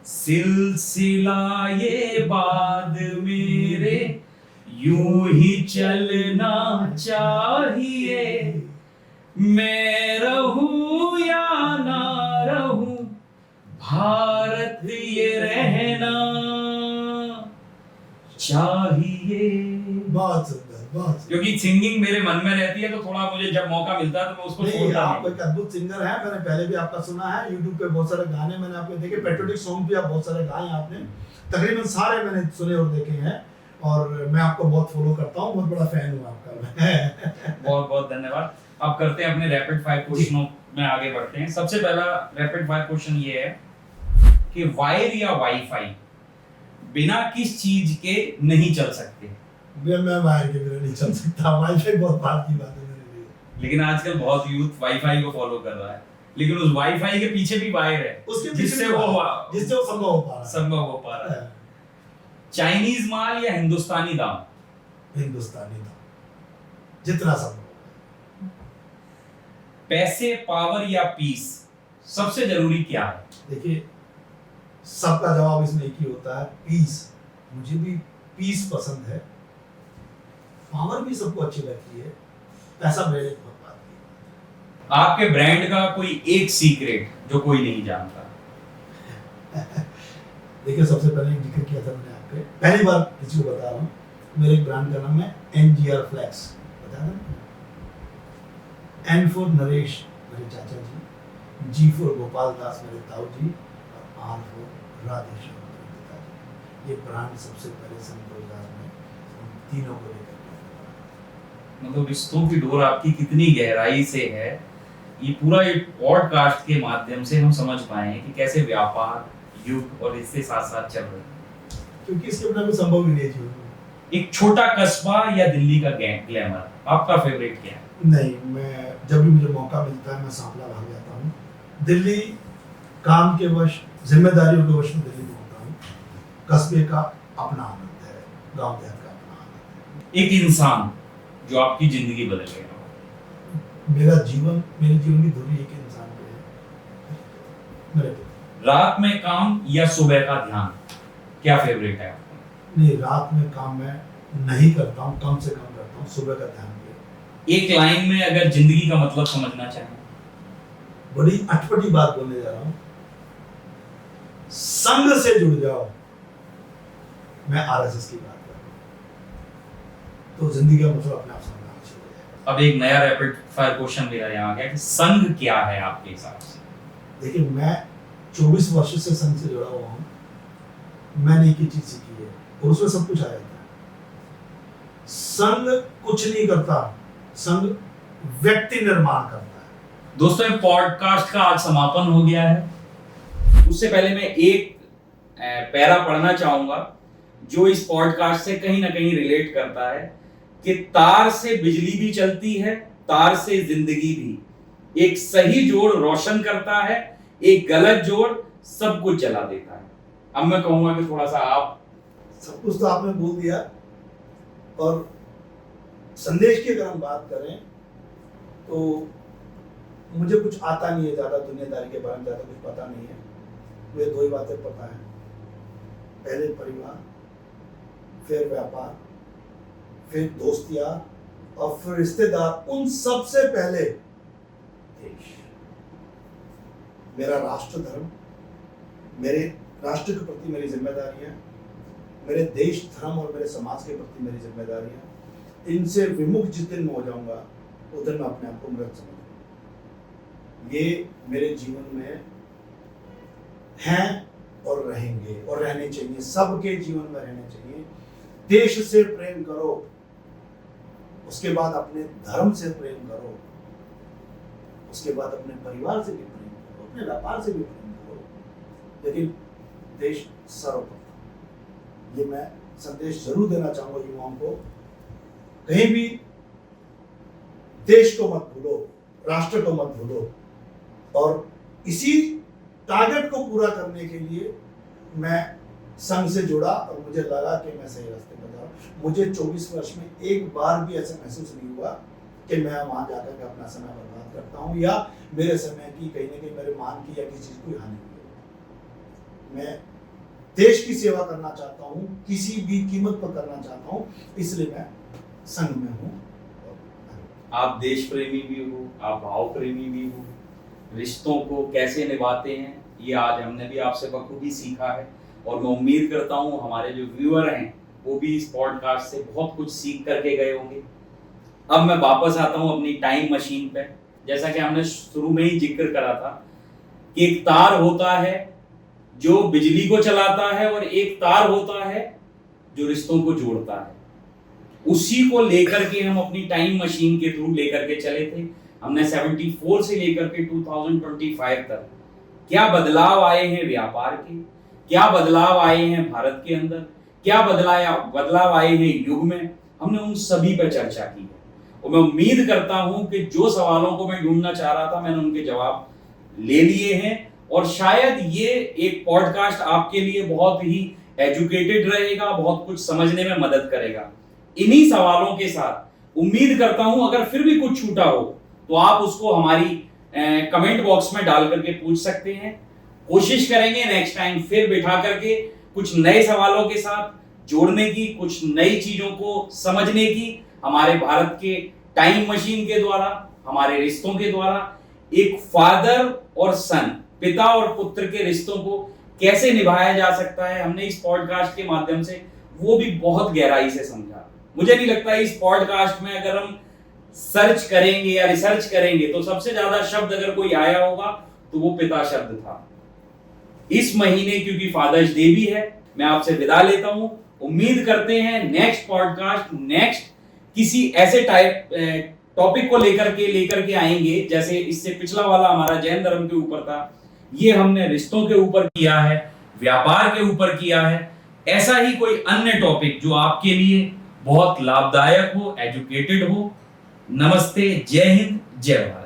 सिलसिला ये बाद मेरे यूं ही चलना चाहिए, मैं रहूं या ना रहूं, भारत ये रहना चाहिए। बहुत सुंदर, बहुत सुंदर। क्योंकि सिंगिंग मेरे मन में रहती है, तो थोड़ा मुझे जब मौका मिलता है तो मैं उसको छोड़ता आप एक अद्भुत सिंगर हैं, मैंने पहले भी आपका सुना है, YouTube पे बहुत सारे गाने मैंने आपके देखे, पेट्रियोटिक सॉन्ग भी आप बहुत सारे गाए हैं आपने, तकरीबन सारे मैंने सुने और देखे हैं, और मैं आपको बहुत फॉलो करता हूँ, बहुत बड़ा फैन हूँ आपका। बहुत बहुत धन्यवाद। अब करते हैं अपने रैपिड फायर क्वेश्चनों में आगे बढ़ते हैं। सबसे पहला रैपिड फायर क्वेश्चन ये है कि वायर या वाईफाई बिना किस चीज के नहीं चल सकते। मैं वायर के बिना नहीं चल सकता, वाईफाई बहुत बात की बात है मेरे लिए। लेकिन आजकल बहुत यूथ वाईफाई को फॉलो कर रहा है, लेकिन उस वाईफाई के पीछे भी वायर है उसके जिससे वो संभव हो पा रहा है। चाइनीज माल या हिंदुस्तानी दाम? हिंदुस्तानी दाम जितना संभव। पैसे, पावर या पीस, सबसे जरूरी क्या है? देखिए, सबका जवाब इसमें एक ही होता है, पीस। मुझे भी पीस पसंद है, पावर भी सबको अच्छी लगती है, पैसा मेरे लिए बहुत बात की। आपके ब्रांड का कोई एक सीक्रेट जो कोई नहीं जानता? देखिए, सबसे पहले एक जिक्र किया था मैंने आपके, पहली बार किसी को बता रहा हूँ, मेरे एक ब्रांड का नाम है NGR फ्लैक्स, बता रहा N फॉर नरेश मेरे चाचा जी, G फॉर गोपाल दास मेरे ताऊ जी, और R फॉर राधेश्याम मेरे पिताजी। ये ब्रांड सबसे पहले सन 2000 में हम तीनों को लेकर के मतलब रिश्तों की डोर आपकी कितनी गहराई से है, ये पूरा एक पॉडकास्ट के माध्यम से हम समझ पाए हैं कि कैसे व्यापार, युग और इससे साथ साथ चल रहे हैं। क्योंकि इसके बिना कोई संभव ही नहीं है जीवन में। एक छोटा कस्बा या दिल्ली का ग्लैमर, आपका फेवरेट क्या है? नहीं, मैं जब भी मुझे मौका मिलता है मैं सांपला भाग जाता हूँ। दिल्ली काम के वश, जिम्मेदारियों के वश में दिल्ली में होता हूँ। कस्बे का अपना आनंद है, गांव देहात का अपना आनंद है। एक इंसान जो आपकी जिंदगी बदल गया हो? मेरी जीवन की धुरी एक इंसान पे है, मेरे पिता। रात में काम या सुबह का ध्यान, क्या फेवरेट है आपका? नहीं, रात में काम मैं नहीं करता हूँ, कम से कम करता हूँ, सुबह का ध्यान दिया। एक लाइन में अगर जिंदगी का मतलब समझना चाहें? बड़ी अटपटी बात बोलने जा रहा हूँ, संघ से जुड़ जाओ। मैं RSS की बात कर रहा हूँ, तो जिंदगी का मतलब अपने आप समझना चाहिए। अब एक नया रैपिड फायर क्वेश्चन मेरा यहाँ आ गया कि संघ क्या है आपके हिसाब से? देखिए, मैं 24 वर्ष से संघ से जुड़ा हुआ हूँ। मैंने एक ही चीज सीखी है और उसमें सब कुछ आ जाता है। संघ कुछ नहीं करता, संघ व्यक्ति निर्माण करता है। दोस्तों, ये पॉडकास्ट का आज समापन हो गया है। उससे पहले मैं एक पैरा पढ़ना चाहूंगा जो इस पॉडकास्ट से कहीं ना कहीं रिलेट करता है कि तार से बिजली भी चलती है, तार से जिंदगी भी। एक सही जोड़ रोशन करता है, एक गलत जोड़ सब कुछ जला देता है। अब मैं कहूंगा कि थोड़ा सा आप। सब कुछ तो आपने बोल दिया, और संदेश की अगर हम बात करें तो मुझे कुछ आता नहीं है, ज्यादा दुनियादारी के बारे में ज्यादा कुछ पता नहीं है। मुझे दो ही बातें पता है, पहले परिवार, फिर व्यापार, फिर दोस्तियां, और फिर रिश्तेदार, उन सबसे पहले देश। मेरा राष्ट्र धर्म, मेरे राष्ट्र के प्रति मेरी जिम्मेदारियां, मेरे देश धर्म और मेरे समाज के प्रति मेरी जिम्मेदारियां, इनसे विमुख जिस दिन में हो जाऊंगा उधर मैं अपने आप को मृत समझूंगा। ये मेरे जीवन में हैं और रहेंगे और रहने चाहिए, सबके जीवन में रहने चाहिए। देश से प्रेम करो, उसके बाद अपने धर्म से प्रेम करो, उसके बाद अपने परिवार से भी प्रेम करो, अपने व्यापार से भी प्रेम करो, लेकिन देश सर्वप्रथम। ये मैं संदेश जरूर देना चाहूंगा युवाओं को। कहीं भी देश को मत भूलो, राष्ट्र को मत भूलो, और इसी टारगेट को पूरा करने के लिए मैं संघ से जुड़ा और मुझे लगा कि मैं सही रास्ते पर जा रहा हूं। मुझे 24 वर्ष में एक बार भी ऐसा महसूस नहीं हुआ कि मैं वहां जाकर के अपना समय बर्बाद करता हूं या मेरे समय की कहीं ना कहीं मेरे मान की या किसी चीज की हानि हुई। मैं देश की सेवा करना चाहता हूं, किसी भी कीमत पर करना चाहता हूं, इसलिए मैं संघ में हूं। आप देश प्रेमी भी हो, आप भाव प्रेमी भी हो, रिश्तों को कैसे निभाते हैं ये आज हमने भी आपसे बखूबी सीखा है, और मैं उम्मीद करता हूँ हमारे जो व्यूअर हैं वो भी इस पॉडकास्ट से बहुत कुछ सीख करके गए होंगे। अब मैं वापस आता हूँ अपनी टाइम मशीन पे। जैसा कि हमने शुरू में ही जिक्र करा था कि एक तार होता है जो बिजली को चलाता है और एक तार होता है जो रिश्तों को जोड़ता है। उसी को लेकर के हम अपनी टाइम मशीन के थ्रू लेकर के चले थे। हमने 74 से लेकर के 2025 तक क्या बदलाव आए हैं व्यापार के, क्या बदलाव आए हैं भारत के अंदर, क्या बदलाव आए हैं युग में, हमने उन सभी पर चर्चा की है। और मैं उम्मीद करता हूं कि जो सवालों को मैं ढूंढना चाह रहा था मैंने उनके जवाब ले लिए हैं, और शायद ये एक पॉडकास्ट आपके लिए बहुत ही एजुकेटेड रहेगा, बहुत कुछ समझने में मदद करेगा। इन्हीं सवालों के साथ उम्मीद करता हूं अगर फिर भी कुछ छूटा हो तो आप उसको हमारी कमेंट बॉक्स में डाल करके पूछ सकते हैं। कोशिश करेंगे नेक्स्ट टाइम फिर बिठा करके कुछ नए सवालों के साथ जोड़ने की, कुछ नई चीजों को समझने की, हमारे भारत के टाइम मशीन के द्वारा, हमारे रिश्तों के द्वारा एक फादर और सन, पिता और पुत्र के रिश्तों को कैसे निभाया जा सकता है, हमने इस पॉडकास्ट के माध्यम से वो भी बहुत गहराई से समझा। मुझे नहीं लगता इस पॉडकास्ट में अगर हम सर्च करेंगे या रिसर्च करेंगे तो सबसे ज्यादा शब्द अगर कोई आया होगा तो वो पिता शब्द था। इस महीने क्योंकि फादर्स डे भी है, मैं आपसे विदा लेता हूं। उम्मीद करते हैं नेक्स्ट पॉडकास्ट किसी ऐसे टॉपिक को लेकर के आएंगे, जैसे इससे पिछला वाला हमारा जैन धर्म के ऊपर था, ये हमने रिश्तों के ऊपर किया है, व्यापार के ऊपर किया है। ऐसा ही कोई अन्य टॉपिक जो आपके लिए बहुत लाभदायक हो, एजुकेटेड हो। नमस्ते, जय हिंद, जय भारत।